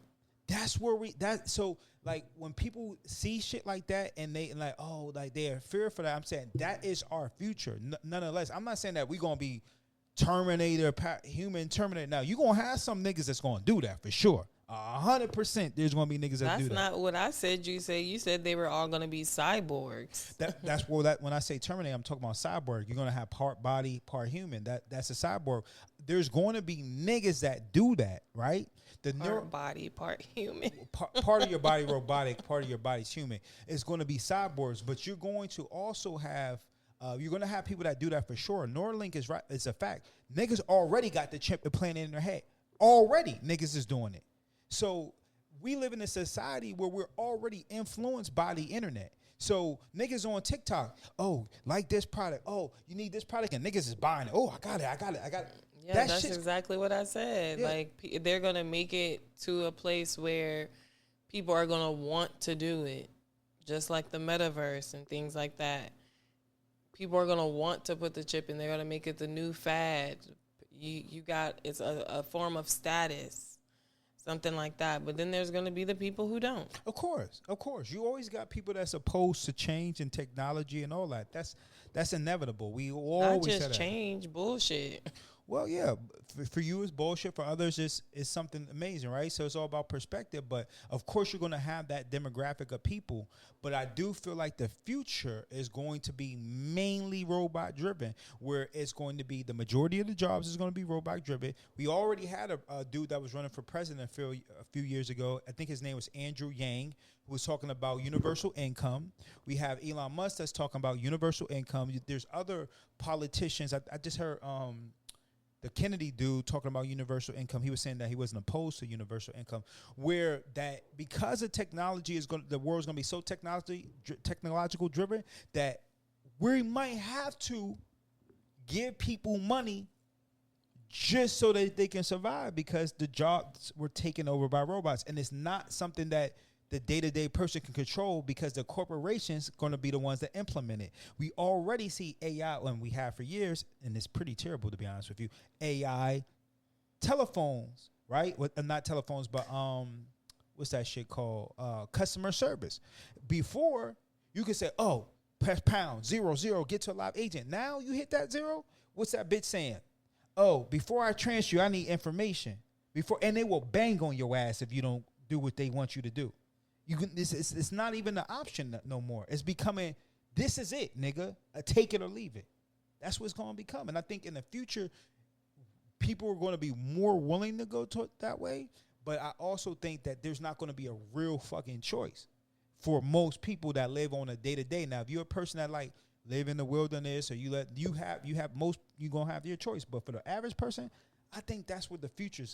Speaker 2: That's where so like when people see shit like that and they like, oh, like they're fearful for that, I'm saying that is our future. Nonetheless, I'm not saying that we're gonna be Terminator, human Terminator. Now you're gonna have some niggas that's gonna do that for sure. 100% there's gonna be niggas that do that.
Speaker 3: That's not what I said. You said they were all gonna be cyborgs.
Speaker 2: That's when I say Terminator, I'm talking about cyborg. You're gonna have part body, part human. That's a cyborg. There's going to be niggas that do that, right?
Speaker 3: Part body, part human.
Speaker 2: Part of your body robotic, part of your body's human. It's going to be cyborgs, but you're going to also have you're going to have people that do that for sure. Neuralink is right. It's a fact. Niggas already got the chip implanted in their head. Already niggas is doing it. So we live in a society where we're already influenced by the internet. So niggas on TikTok, oh, like this product. Oh, you need this product, and niggas is buying it. Oh, I got it.
Speaker 3: Yeah, that's exactly what I said. Yeah. Like they're gonna make it to a place where people are gonna want to do it, just like the metaverse and things like that. People are gonna want to put the chip in. They're gonna make it the new fad. It's a form of status. Something like that. But then there's going to be the people who don't. Of course.
Speaker 2: You always got people that's opposed to change and technology and all that. That's inevitable. We always
Speaker 3: not just change, bullshit.
Speaker 2: Well, yeah, for you it's bullshit. For others it's something amazing, right? So it's all about perspective. But of course you're going to have that demographic of people. But I do feel like the future is going to be mainly robot driven, where it's going to be the majority of the jobs is going to be robot driven. We already had a dude that was running for president a few years ago. I think his name was Andrew Yang, who was talking about universal income. We have Elon Musk that's talking about universal income. There's other politicians. I just heard the Kennedy dude talking about universal income. He was saying that he wasn't opposed to universal income, where that because of technology the world's going to be so technological driven that we might have to give people money just so that they can survive, because the jobs were taken over by robots. And it's not something that the day-to-day person can control, because the corporations are going to be the ones that implement it. We already see AI, and we have for years, and it's pretty terrible to be honest with you, AI telephones, right? Not telephones, but what's that shit called? Customer service. Before, you could say, oh, press pound, 00, get to a live agent. Now you hit that 0, what's that bitch saying? Oh, before I transfer you, I need information. And they will bang on your ass if you don't do what they want you to do. It's not even an option no more. It's becoming, this is it, nigga. Take it or leave it. That's what's going to become. And I think in the future, people are going to be more willing to go to that way. But I also think that there's not going to be a real fucking choice for most people that live on a day to day. Now, if you're a person that like live in the wilderness, or you gonna have your choice. But for the average person, I think that's where the future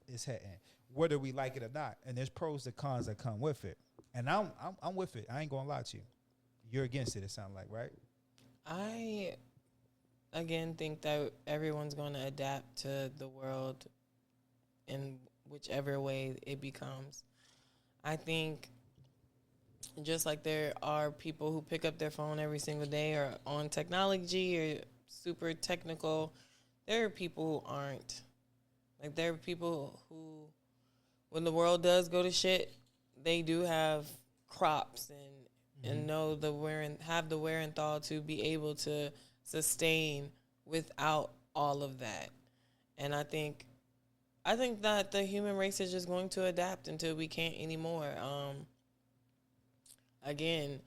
Speaker 2: is heading, whether we like it or not. And there's pros and cons that come with it. And I'm with it. I ain't gonna lie to you. You're against it. It sounds like, right?
Speaker 3: I again think that everyone's going to adapt to the world in whichever way it becomes. I think just like there are people who pick up their phone every single day or on technology or super technical, there are people who aren't. Like, there are people who, when the world does go to shit, they do have crops and know have the wherewithal to be able to sustain without all of that. And I think that the human race is just going to adapt until we can't anymore. Again,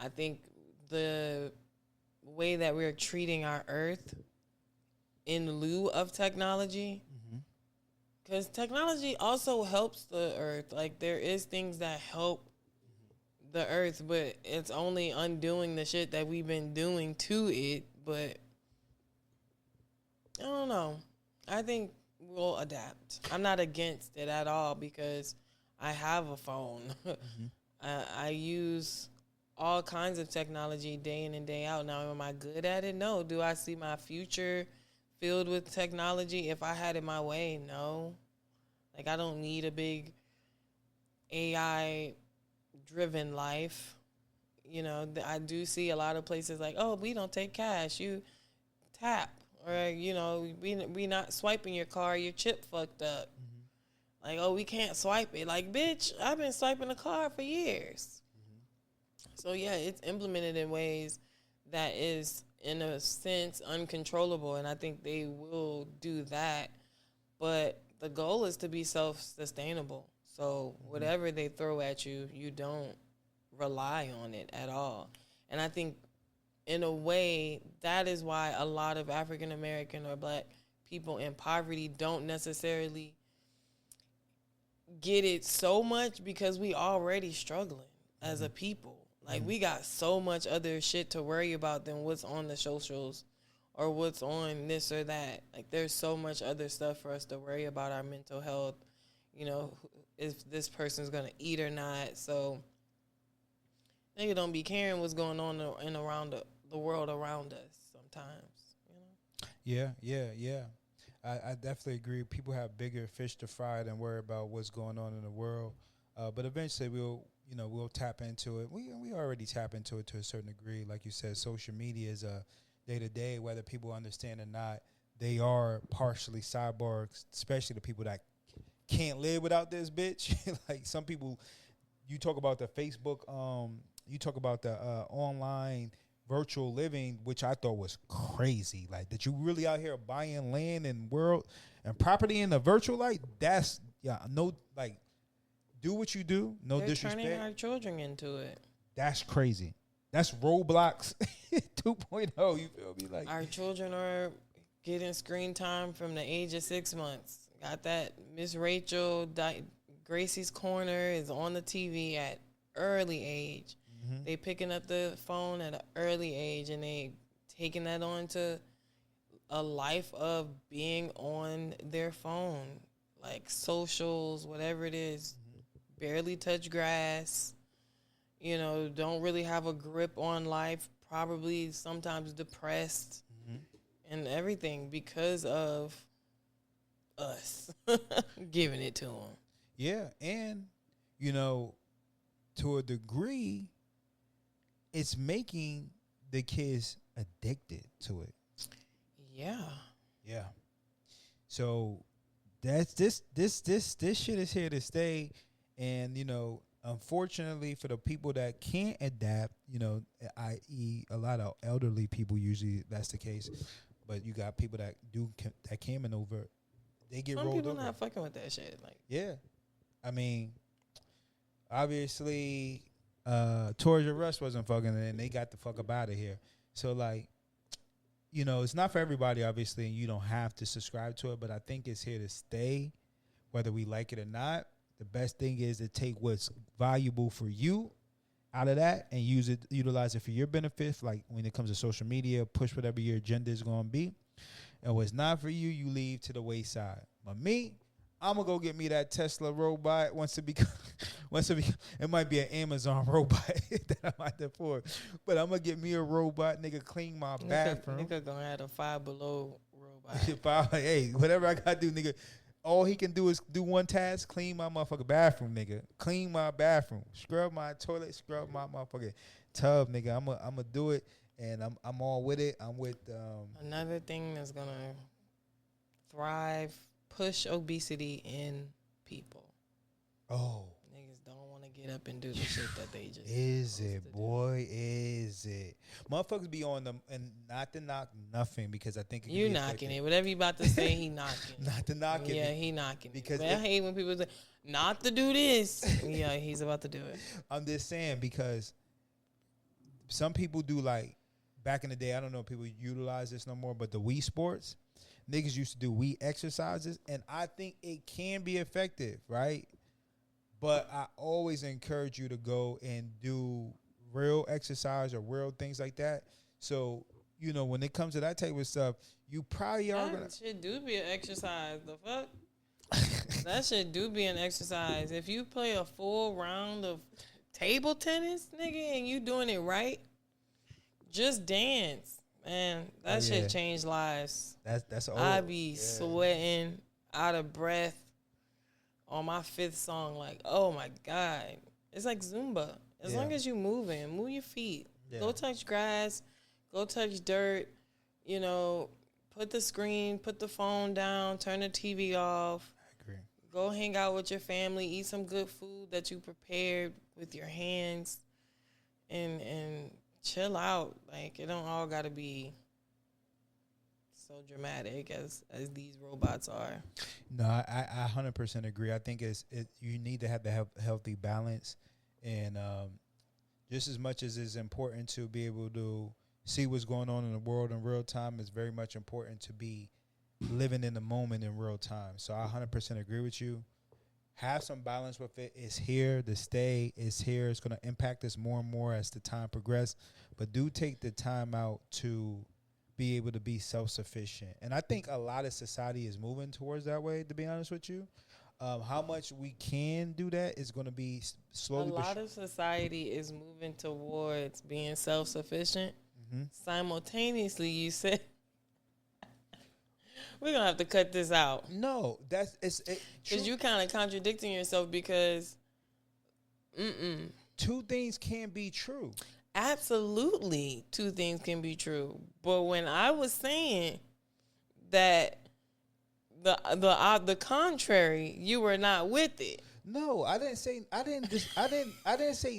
Speaker 3: I think the way that we're treating our earth in lieu of technology, because technology also helps the earth. Like, there is things that help the earth, but it's only undoing the shit that we've been doing to it. But I don't know. I think we'll adapt. I'm not against it at all because I have a phone. I use all kinds of technology day in and day out. Now, am I good at it? No. Do I see my future filled with technology? If I had it my way, no. Like, I don't need a big AI-driven life. You know, I do see a lot of places like, oh, we don't take cash. You tap. Or, you know, we not swiping your car. Your chip fucked up. Like, oh, we can't swipe it. Like, bitch, I've been swiping a card for years. So, yeah, it's implemented in ways that is, in a sense, uncontrollable. And I think they will do that. But the goal is to be self-sustainable. So whatever they throw at you, you don't rely on it at all. And I think, in a way, that is why a lot of African-American or black people in poverty don't necessarily get it so much, because we already struggling as a people. Like, we got so much other shit to worry about than what's on the socials or what's on this or that. Like, there's so much other stuff for us to worry about, our mental health, you know, if this person's going to eat or not. So, nigga don't be caring what's going on in around the world around us sometimes, you know?
Speaker 2: Yeah. I definitely agree. People have bigger fish to fry than worry about what's going on in the world. But eventually we'll tap into it. We already tap into it to a certain degree. Like you said, social media is a day-to-day, whether people understand or not. They are partially cyborgs, especially the people that can't live without this bitch. Like, some people, you talk about the Facebook, you talk about the online virtual living, which I thought was crazy. Like, that you really out here buying land and world and property in the virtual life. That's no, like, do what you do. No
Speaker 3: They're
Speaker 2: disrespect.
Speaker 3: turning our children into it.
Speaker 2: That's crazy. That's Roblox 2.0. You feel me? Like,
Speaker 3: our children are getting screen time from the age of 6 months. Got that Miss Rachel, Gracie's Corner is on the TV at early age. They picking up the phone at an early age, and they taking that on to a life of being on their phone, like socials, whatever it is. Barely touch grass, you know, don't really have a grip on life, probably sometimes depressed and everything because of us giving it to them.
Speaker 2: Yeah, and, you know, to a degree, it's making the kids addicted to it. Yeah. So that's this shit is here to stay. And, you know, unfortunately for the people that can't adapt, you know, i.e. a lot of elderly people, usually that's the case. But you got people that can maneuver. They get rolled over.
Speaker 3: Some people not fucking with that shit. Like,
Speaker 2: yeah. I mean, obviously, Toys R Us wasn't fucking, and they got the fuck up out of here. So, like, you know, it's not for everybody, obviously, and you don't have to subscribe to it, but I think it's here to stay, whether we like it or not. The best thing is to take what's valuable for you out of that and utilize it for your benefit. Like when it comes to social media, push whatever your agenda is going to be. And what's not for you, you leave to the wayside. But me, I'm gonna go get me that Tesla robot once it become, it might be an Amazon robot that I might afford, but I'm gonna get me a robot, nigga, clean my bathroom.
Speaker 3: Nigga gonna have a Five Below robot.
Speaker 2: Hey, whatever I gotta do, nigga. All he can do is do one task: clean my motherfucking bathroom, nigga. Clean my bathroom, scrub my toilet, scrub my motherfucking tub, nigga. I'm gonna do it, and I'm all with it. I'm with
Speaker 3: another thing that's gonna push obesity in people.
Speaker 2: Oh.
Speaker 3: Niggas don't want to get up and do the shit that they just
Speaker 2: Is it, boy? Is it? Motherfuckers be on them, and not to knock nothing, because I think
Speaker 3: you knocking it. Whatever you about to say, he knocking.
Speaker 2: Not to knock it.
Speaker 3: Yeah, he knocking
Speaker 2: because
Speaker 3: it. I hate when people say, not to do this. Yeah, he's about to do it.
Speaker 2: I'm just saying, because some people do, like, back in the day, I don't know if people utilize this no more, but the Wii Sports, niggas used to do Wii exercises, and I think it can be effective, right? But I always encourage you to go and do real exercise or real things like that. So, you know, when it comes to that type of stuff, you probably are going to...
Speaker 3: That shit do be an exercise. The fuck? That shit do be an exercise. If you play a full round of table tennis, nigga, and you doing it right, just dance. Man, that shit changed lives.
Speaker 2: That's old.
Speaker 3: I be sweating, out of breath on my fifth song. Like, oh my God. It's like Zumba. As long as you move your feet. Yeah. Go touch grass. Go touch dirt. You know, put the phone down, turn the TV off.
Speaker 2: I agree.
Speaker 3: Go hang out with your family. Eat some good food that you prepared with your hands. And chill out. Like, it don't all got to be so dramatic as these robots are.
Speaker 2: No, I 100% agree. I think you need to have the healthy balance, and just as much as it's important to be able to see what's going on in the world in real time, it's very much important to be living in the moment in real time. So I 100% agree with you. Have some balance with it. It's here to stay. It's here. It's going to impact us more and more as the time progresses. But do take the time out to be able to be self-sufficient. And I think a lot of society is moving towards that way, to be honest with you. How much we can do that is going to be slowly.
Speaker 3: A lot of society is moving towards being self-sufficient. Mm-hmm. Simultaneously, you said... We're going to have to cut this out.
Speaker 2: No, because
Speaker 3: you kind of contradicting yourself because
Speaker 2: two things can be true.
Speaker 3: Absolutely, two things can be true. But when I was saying that the contrary, you were not with it.
Speaker 2: No, I didn't say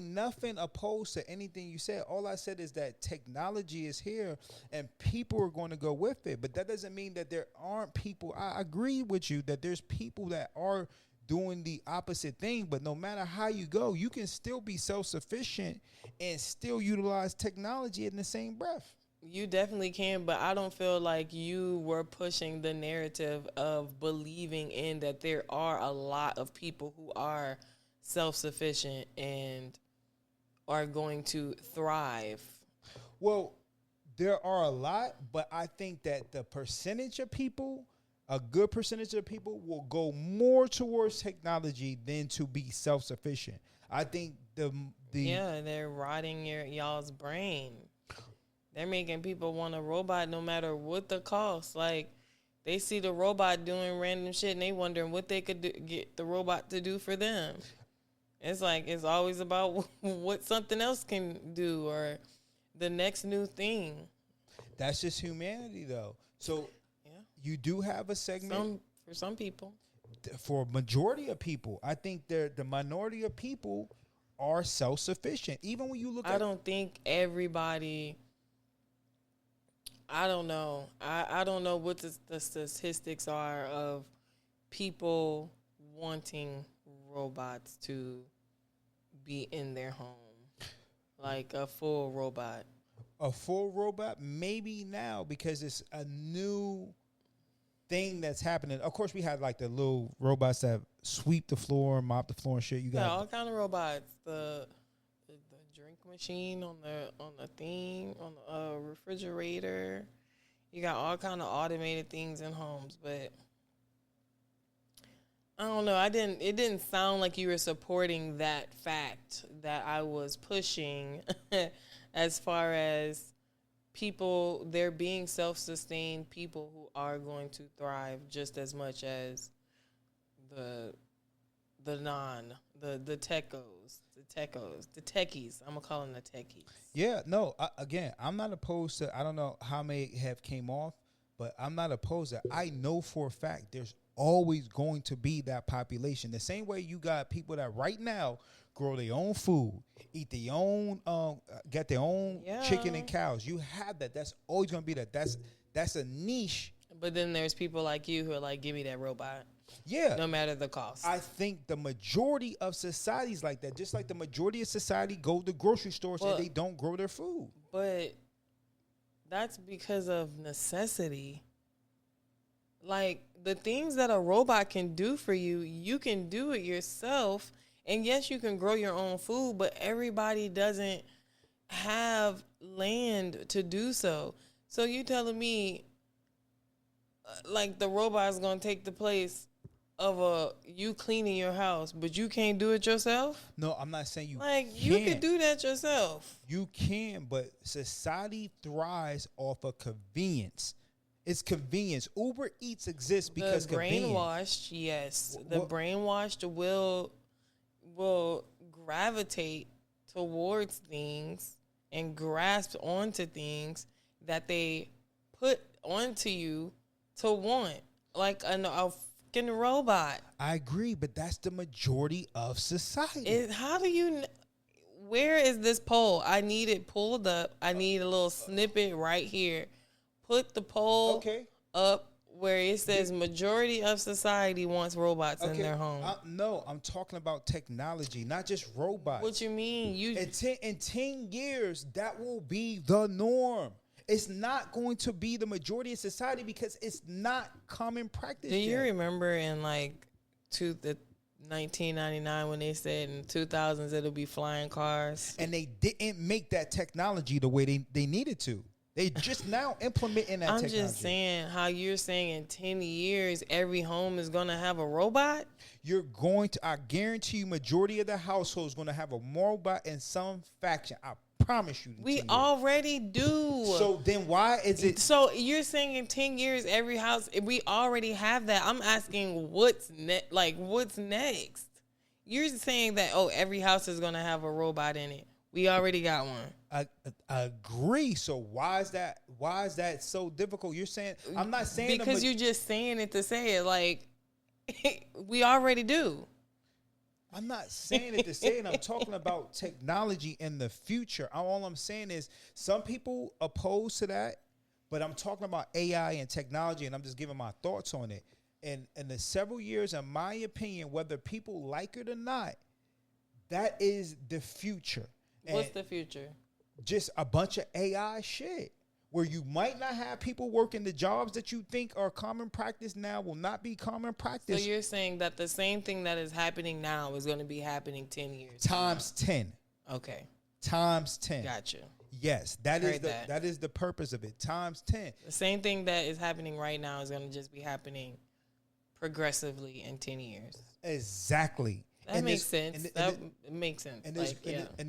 Speaker 2: nothing opposed to anything you said. All I said is that technology is here and people are going to go with it. But that doesn't mean that there aren't people. I agree with you that there's people that are doing the opposite thing. But no matter how you go, you can still be self-sufficient and still utilize technology in the same breath.
Speaker 3: You definitely can, but I don't feel like you were pushing the narrative of believing in that there are a lot of people who are self-sufficient and are going to thrive.
Speaker 2: Well, there are a lot, but I think that the percentage of people, a good percentage of people, will go more towards technology than to be self-sufficient. I think
Speaker 3: they're rotting y'all's brain. They're making people want a robot no matter what the cost. Like, they see the robot doing random shit and they wondering what they could get the robot to do for them. It's like, it's always about what something else can do or the next new thing.
Speaker 2: That's just humanity, though. So you do have a segment.
Speaker 3: For some people.
Speaker 2: For majority of people. I think the minority of people are self-sufficient. Even when you look
Speaker 3: I don't think everybody... I don't know. I don't know what the statistics are of people wanting robots to be in their home, like a full robot.
Speaker 2: a full robot, maybe now because it's a new thing that's happening. Of course, we had like the little robots that sweep the floor, mop the floor and shit. You got
Speaker 3: all kind of robots. The drink machine on the thing on the refrigerator. You got all kind of automated things in homes, but I don't know. It didn't sound like you were supporting that fact that I was pushing as far as people, they're being self-sustained people who are going to thrive just as much as the techies. I'm gonna call them the techies.
Speaker 2: Yeah, no. Again, I'm not opposed to. I don't know how many have came off, but I'm not opposed to. I know for a fact there's always going to be that population. The same way you got people that right now grow their own food, eat their own, get their own chicken and cows. You have that. That's always going to be that. That's a niche.
Speaker 3: But then there's people like you who are like, give me that robot.
Speaker 2: Yeah.
Speaker 3: No matter the cost.
Speaker 2: I think the majority of societies like that, just like the majority of society go to grocery stores and they don't grow their food.
Speaker 3: But that's because of necessity. Like, the things that a robot can do for you, you can do it yourself. And yes, you can grow your own food, but everybody doesn't have land to do so. So you telling me, like, the robot is going to take the place of you cleaning your house, but you can't do it yourself?
Speaker 2: No, I'm not saying you
Speaker 3: You can do that yourself.
Speaker 2: You can, but society thrives off of convenience. It's convenience. Uber Eats exists because
Speaker 3: the brainwashed, yes. The brainwashed will gravitate towards things and grasp onto things that they put onto you to want, like a fucking robot.
Speaker 2: I agree, but that's the majority of society.
Speaker 3: How do you? Where is this poll? I need it pulled up. I need a little snippet right here. Put the poll up where it says majority of society wants robots in their home.
Speaker 2: No, I'm talking about technology, not just robots.
Speaker 3: What you mean?
Speaker 2: In 10 years, that will be the norm. It's not going to be the majority of society because it's not common practice.
Speaker 3: Do you remember in like the 1999 when they said in 2000s it'll be flying cars?
Speaker 2: And they didn't make that technology the way they needed to. They just now implementing that technology.
Speaker 3: I'm just saying how you're saying in 10 years every home is going to have a robot?
Speaker 2: I guarantee you majority of the households going to have a robot in some faction. I promise you.
Speaker 3: We already do.
Speaker 2: So then why is it?
Speaker 3: So you're saying in 10 years every house, we already have that. I'm asking what's next? You're saying that, every house is going to have a robot in it. We already got one.
Speaker 2: I agree. So why is that so difficult? You're saying, I'm not saying
Speaker 3: because you're just saying it to say it. Like, we already do.
Speaker 2: I'm not saying it to say it. I'm talking about technology in the future. All I'm saying is some people oppose to that, but I'm talking about AI and technology, and I'm just giving my thoughts on it. And in the several years, in my opinion, whether people like it or not, that is the future.
Speaker 3: What's the future?
Speaker 2: Just a bunch of AI shit where you might not have people working the jobs that you think are common practice now will not be common practice.
Speaker 3: So you're saying that the same thing that is happening now is going to be happening 10 years
Speaker 2: times 10.
Speaker 3: Okay.
Speaker 2: Times 10.
Speaker 3: Gotcha.
Speaker 2: Yes, that is the purpose of it. Times 10.
Speaker 3: The same thing that is happening right now is going to just be happening progressively in 10 years.
Speaker 2: Exactly.
Speaker 3: That makes sense. That makes sense.
Speaker 2: And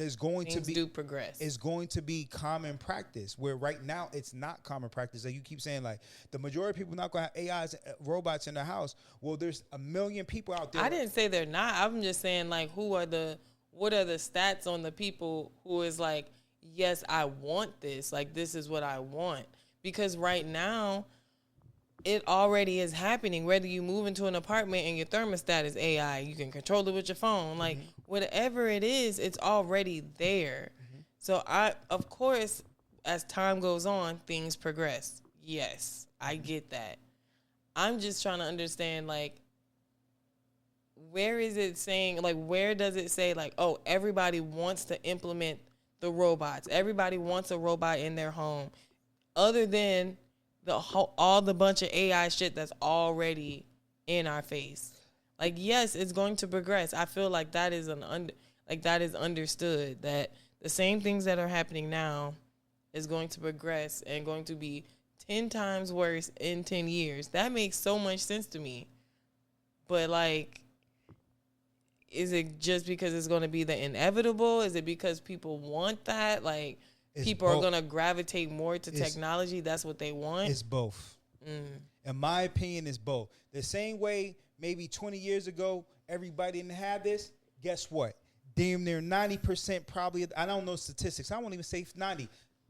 Speaker 2: there's going to be
Speaker 3: do progress.
Speaker 2: It's going to be common practice where right now it's not common practice. Like you keep saying, like the majority of people not going to have AIs, robots in their house. Well, there's a million people out there.
Speaker 3: I didn't say they're not. I'm just saying like what are the stats on the people who is like, yes, I want this. Like this is what I want. Because right now, it already is happening. Whether you move into an apartment and your thermostat is AI, you can control it with your phone. Like whatever it is, it's already there. So of course, as time goes on, things progress. Yes, I get that. I'm just trying to understand, like, where is it saying, like, where does it say, like, everybody wants to implement the robots. Everybody wants a robot in their home, other than all the bunch of AI shit that's already in our face. Like, yes, it's going to progress. I feel like that is that is understood, that the same things that are happening now is going to progress and going to be 10 times worse in 10 years. That makes so much sense to me. But, like, is it just because it's going to be the inevitable? Is it because people want that? Like, people are going to gravitate more to technology? That's what they want?
Speaker 2: It's both. In my opinion, it's both. The same way maybe 20 years ago, everybody didn't have this. Guess what? Damn near 90% probably, I don't know statistics. I won't even say 90.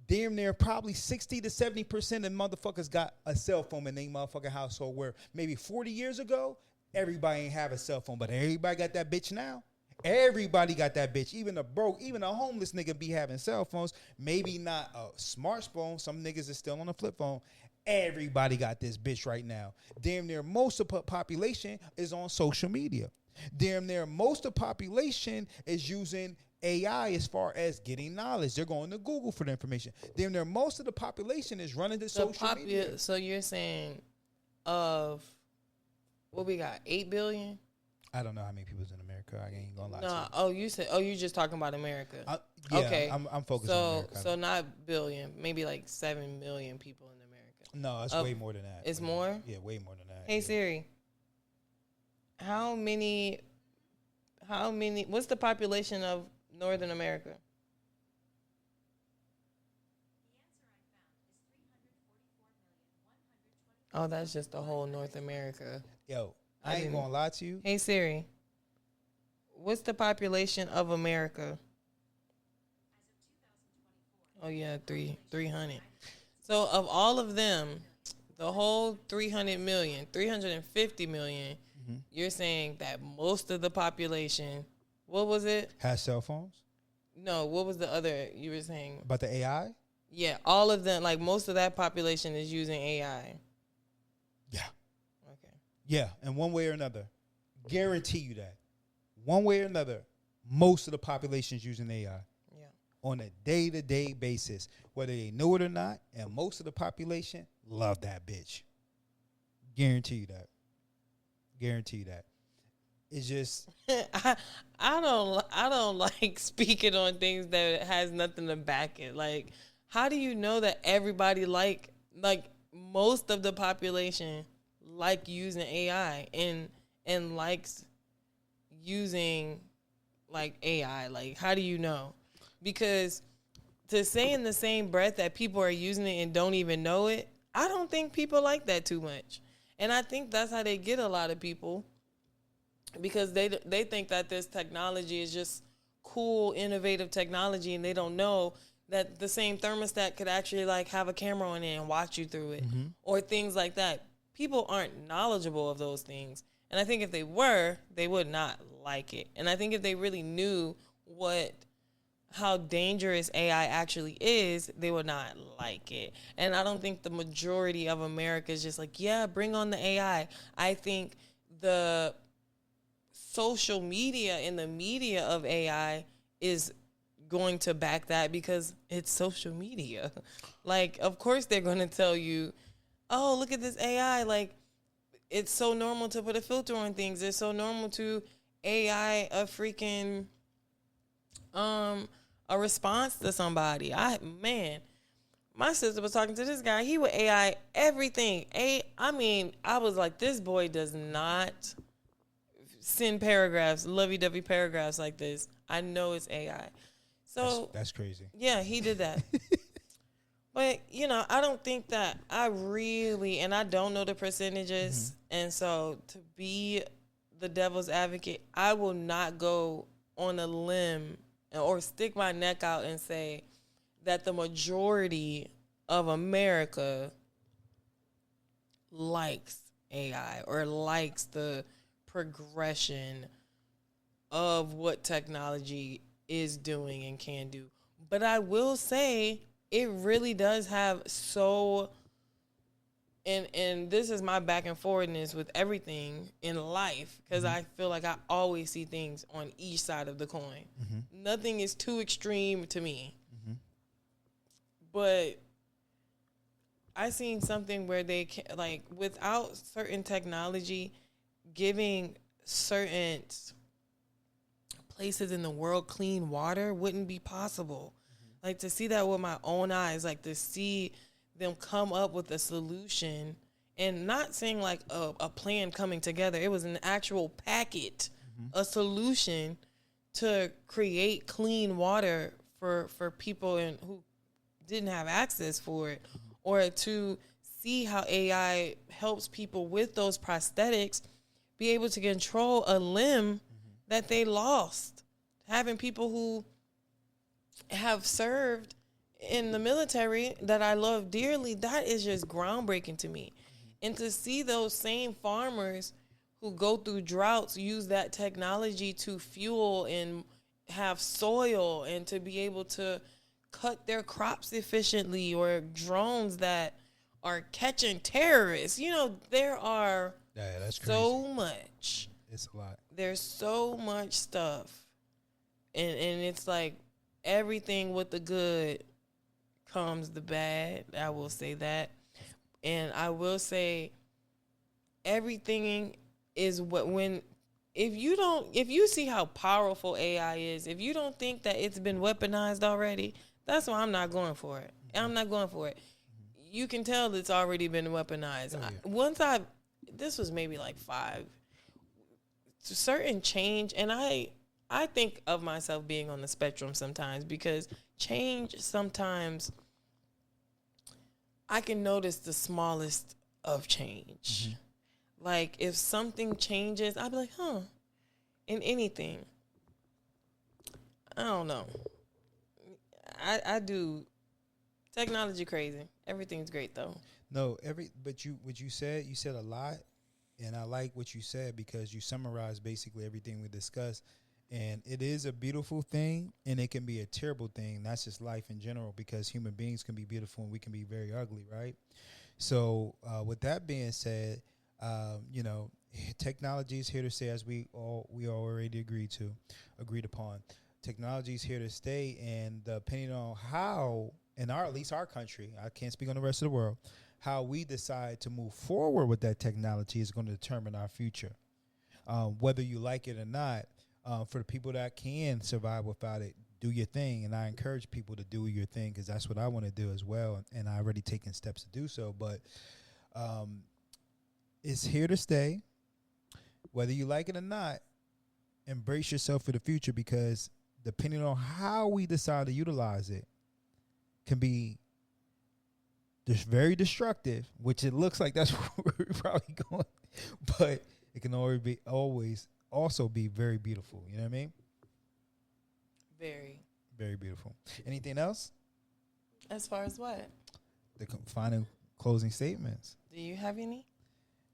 Speaker 2: Damn near probably 60 to 70% of motherfuckers got a cell phone in their motherfucking household, where maybe 40 years ago, everybody ain't have a cell phone, but everybody got that bitch now. Everybody got that bitch. Even a homeless nigga be having cell phones. Maybe not a smartphone. Some niggas is still on a flip phone. Everybody got this bitch right now. Damn near most of the population is on social media. Damn near most of the population is using AI as far as getting knowledge. They're going to Google for the information. Damn near most of the population is running to social media.
Speaker 3: So you're saying of what we got, 8 billion?
Speaker 2: I don't know how many people's in America. I ain't gonna lie to you.
Speaker 3: You just talking about America.
Speaker 2: Yeah,
Speaker 3: okay.
Speaker 2: I'm focused on America.
Speaker 3: So not billion, maybe like 7 million people in America.
Speaker 2: No, it's way more than that.
Speaker 3: It's more?
Speaker 2: Yeah, way more than that.
Speaker 3: Hey Siri, how many, what's the population of Northern America? Oh, that's just the whole North America.
Speaker 2: Yo, I ain't gonna lie to you.
Speaker 3: Hey Siri, what's the population of America? Oh yeah, 300. So of all of them, the whole 350 million, you're saying that most of the population, what was it?
Speaker 2: Has cell phones?
Speaker 3: No, what was the other you were saying?
Speaker 2: About the AI?
Speaker 3: Yeah, all of them, like most of that population is using AI.
Speaker 2: Yeah.
Speaker 3: Okay.
Speaker 2: Yeah, and one way or another. Guarantee you that. One way or another, most of the population is using AI.
Speaker 3: Yeah.
Speaker 2: On a day-to-day basis, whether they know it or not, and most of the population love that bitch. Guarantee you that. Guarantee you that. It's just
Speaker 3: I don't like speaking on things that has nothing to back it. Like, how do you know that everybody like most of the population like using AI and likes using like AI? Like, how do you know? Because to say in the same breath that people are using it and don't even know it, I don't think people like that too much. And I think that's how they get a lot of people, because they think that this technology is just cool, innovative technology, and they don't know that the same thermostat could actually like have a camera on it and watch you through it, or things like that. People aren't knowledgeable of those things. And I think if they were, they would not like it. And I think if they really knew how dangerous AI actually is, they would not like it. And I don't think the majority of America is just like, yeah, bring on the AI. I think the social media and the media of AI is going to back that, because it's social media. Like, of course they're going to tell you, oh, look at this AI. Like, it's so normal to put a filter on things. It's so normal to AI a freaking a response to somebody. My sister was talking to this guy. He would AI everything. I was like, this boy does not send paragraphs, lovey-dovey paragraphs like this. I know it's AI. So
Speaker 2: that's crazy.
Speaker 3: Yeah, he did that. But, I don't think that and I don't know the percentages. And so to be the devil's advocate, I will not go on a limb or stick my neck out and say that the majority of America likes AI or likes the progression of what technology is doing and can do. But I will say it really does have and this is my back and forwardness with everything in life, because I feel like I always see things on each side of the coin. Nothing is too extreme to me. But I seen something where they can, like, without certain technology, giving certain places in the world clean water wouldn't be possible. Like, to see that with my own eyes, like to see them come up with a solution, and not saying like a plan coming together. It was an actual packet, a solution to create clean water for people and who didn't have access for it, or to see how AI helps people with those prosthetics be able to control a limb that they lost. Having people who have served in the military that I love dearly, that is just groundbreaking to me. And to see those same farmers who go through droughts use that technology to fuel and have soil and to be able to cut their crops efficiently, or drones that are catching terrorists. You know, there are
Speaker 2: that's crazy.
Speaker 3: so much.
Speaker 2: It's a lot.
Speaker 3: There's so much stuff. And it's like everything with the good comes the bad. I will say that. And I will say everything is what, when, if you see how powerful AI is, if you don't think that it's been weaponized already, that's why I'm not going for it. I'm not going for it. You can tell it's already been weaponized. This was maybe like 5. Certain change, and I think of myself being on the spectrum sometimes, because change sometimes I can notice the smallest of change. Like, if something changes, I'll be like, huh, in anything. I don't know. I do. Technology crazy. Everything's great though.
Speaker 2: No, but what you said a lot, and I like what you said because you summarized basically everything we discussed. And it is a beautiful thing, and it can be a terrible thing. That's just life in general, because human beings can be beautiful and we can be very ugly, right? So with that being said, technology is here to stay, as we already agreed upon. Technology is here to stay, and depending on how, at least our country, I can't speak on the rest of the world, how we decide to move forward with that technology is going to determine our future. Whether you like it or not, for the people that can survive without it, do your thing. And I encourage people to do your thing, because that's what I want to do as well. And I already taken steps to do so. But it's here to stay. Whether you like it or not, embrace yourself for the future, because depending on how we decide to utilize it can be just very destructive, which it looks like that's where we're probably going. But it can always also be very beautiful. You know what I mean?
Speaker 3: Very.
Speaker 2: Very beautiful. Anything else?
Speaker 3: As far as what?
Speaker 2: The final closing statements.
Speaker 3: Do you have any?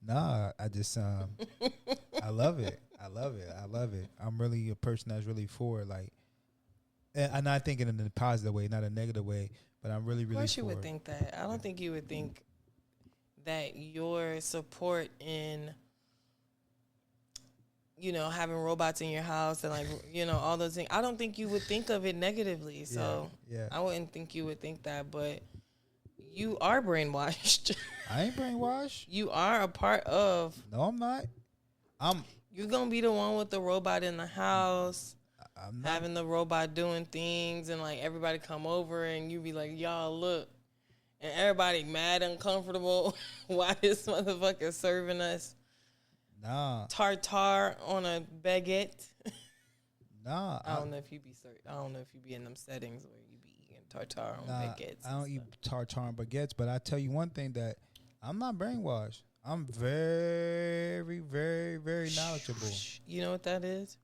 Speaker 2: Nah, I just I love it. I love it. I'm really a person that's really for it. Like, and I'm not thinking in a positive way, not a negative way, but I'm really, really for it.
Speaker 3: Of course you would think that. I don't think you would think that your support in, having robots in your house and, like, all those things, I don't think you would think of it negatively. So
Speaker 2: yeah.
Speaker 3: I wouldn't think you would think that, but you are brainwashed.
Speaker 2: I ain't brainwashed.
Speaker 3: You are a part of.
Speaker 2: No, I'm not.
Speaker 3: You're going to be the one with the robot in the house,
Speaker 2: I'm not.
Speaker 3: having the robot doing things, and, like, everybody come over and you be like, y'all, look. And everybody mad, uncomfortable. Why this motherfucker serving us tartare on a baguette?
Speaker 2: Nah.
Speaker 3: I don't know if you be in them settings where you be eating tartare on baguettes.
Speaker 2: I don't eat tartare on baguettes, but I tell you one thing, that I'm not brainwashed. I'm very, very, very knowledgeable.
Speaker 3: You know what that is?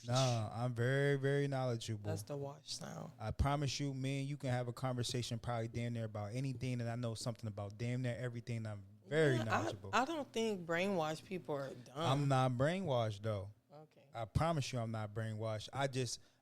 Speaker 2: Nah, I'm very, very knowledgeable.
Speaker 3: That's the wash sound.
Speaker 2: I promise you, me and you can have a conversation probably damn near about anything, and I know something about damn near everything. I'm very knowledgeable.
Speaker 3: I don't think brainwashed people are dumb.
Speaker 2: I'm not brainwashed, though.
Speaker 3: Okay.
Speaker 2: I promise you I'm not brainwashed.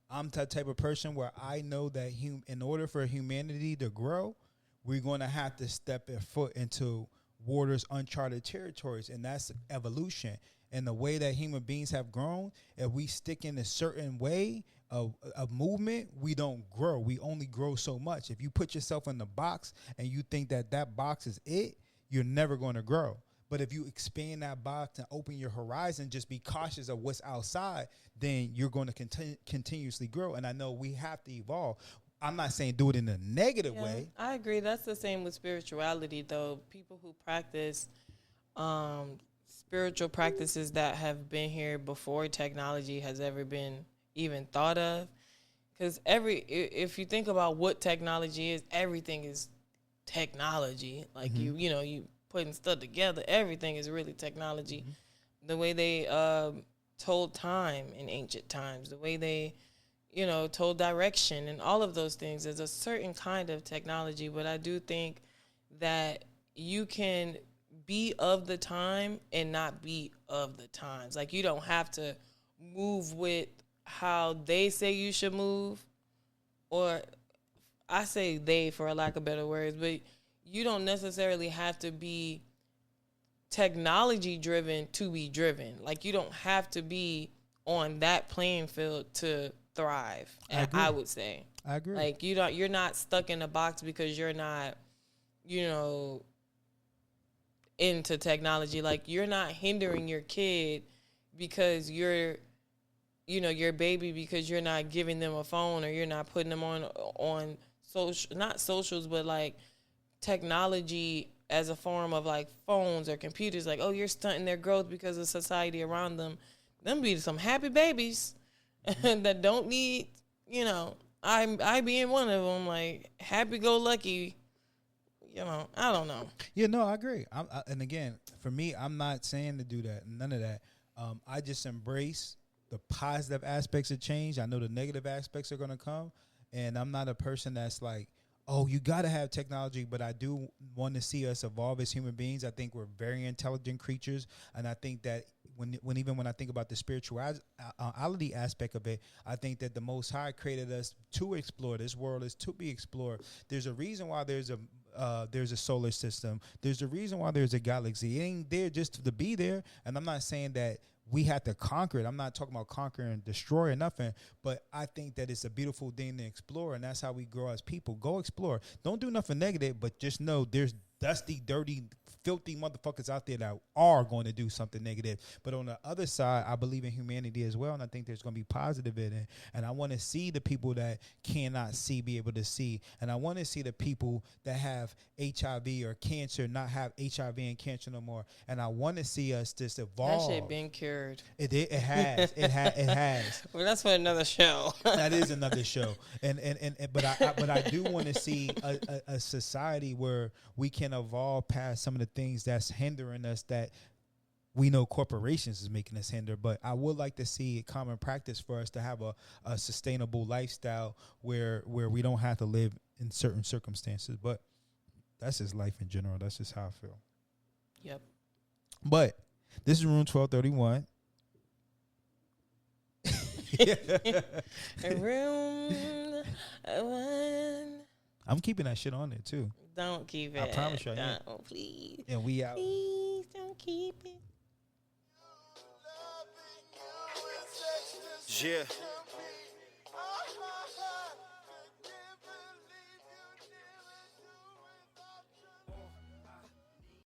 Speaker 2: I'm that type of person where I know that in order for humanity to grow, we're going to have to step a foot into waters, uncharted territories, and that's evolution. And the way that human beings have grown, if we stick in a certain way, a movement, we don't grow. We only grow so much. If you put yourself in the box and you think that that box is it, you're never going to grow. But if you expand that box and open your horizon, just be cautious of what's outside, then you're going to continuously grow. And I know we have to evolve. I'm not saying do it in a negative way.
Speaker 3: I agree. That's the same with spirituality, though. People who practice spiritual practices that have been here before technology has ever been even thought of. Because if you think about what technology is, everything is technology. Like you putting stuff together, everything is really technology. The way they told time in ancient times, the way they told direction and all of those things is a certain kind of technology. But I do think that you can be of the time and not be of the times. Like, you don't have to move with how they say you should move, or I say they for a lack of better words, but you don't necessarily have to be technology driven to be driven. Like, you don't have to be on that playing field to thrive. I would say.
Speaker 2: I agree.
Speaker 3: Like, you're not stuck in a box because you're not, into technology. Like, you're not hindering your kid because your baby, because you're not giving them a phone, or you're not putting them on social, not socials, but like technology as a form of like phones or computers. Like, oh, you're stunting their growth because of society around them. Them be some happy babies that don't need, I being one of them, like happy-go-lucky, I don't know.
Speaker 2: Yeah, no, I agree. And again, for me, I'm not saying to do that, none of that. I just embrace the positive aspects of change. I know the negative aspects are going to come, and I'm not a person that's like, oh, you got to have technology, but I do want to see us evolve as human beings. I think we're very intelligent creatures, and I think that when I think about the spirituality aspect of it, I think that the Most High created us to explore. This world is to be explored. There's a reason why there's a solar system. There's a reason why there's a galaxy. It ain't there just to be there. And I'm not saying that we have to conquer it. I'm not talking about conquer and destroy or nothing, but I think that it's a beautiful thing to explore, and that's how we grow as people. Go explore. Don't do nothing negative, but just know there's dusty, dirty, filthy motherfuckers out there that are going to do something negative. But on the other side, I believe in humanity as well, and I think there's going to be positive in it. And I want to see the people that cannot see be able to see. And I want to see the people that have HIV or cancer not have HIV and cancer no more. And I want to see us just evolve.
Speaker 3: That shit been cured.
Speaker 2: It has. It has.
Speaker 3: Well, that's for another show.
Speaker 2: That is another show. But I do want to see a society where we can evolve past some of the things that's hindering us, that we know corporations is making us hinder. But I would like to see a common practice for us to have a sustainable lifestyle where we don't have to live in certain circumstances. But that's just life in general. That's just how I feel.
Speaker 3: Yep. But
Speaker 2: this is room 1231.
Speaker 3: Room 1.
Speaker 2: I'm keeping that shit on there too.
Speaker 3: Don't keep it.
Speaker 2: I promise you.
Speaker 3: Don't, please.
Speaker 2: And we out.
Speaker 3: Please don't keep it.
Speaker 1: Yeah.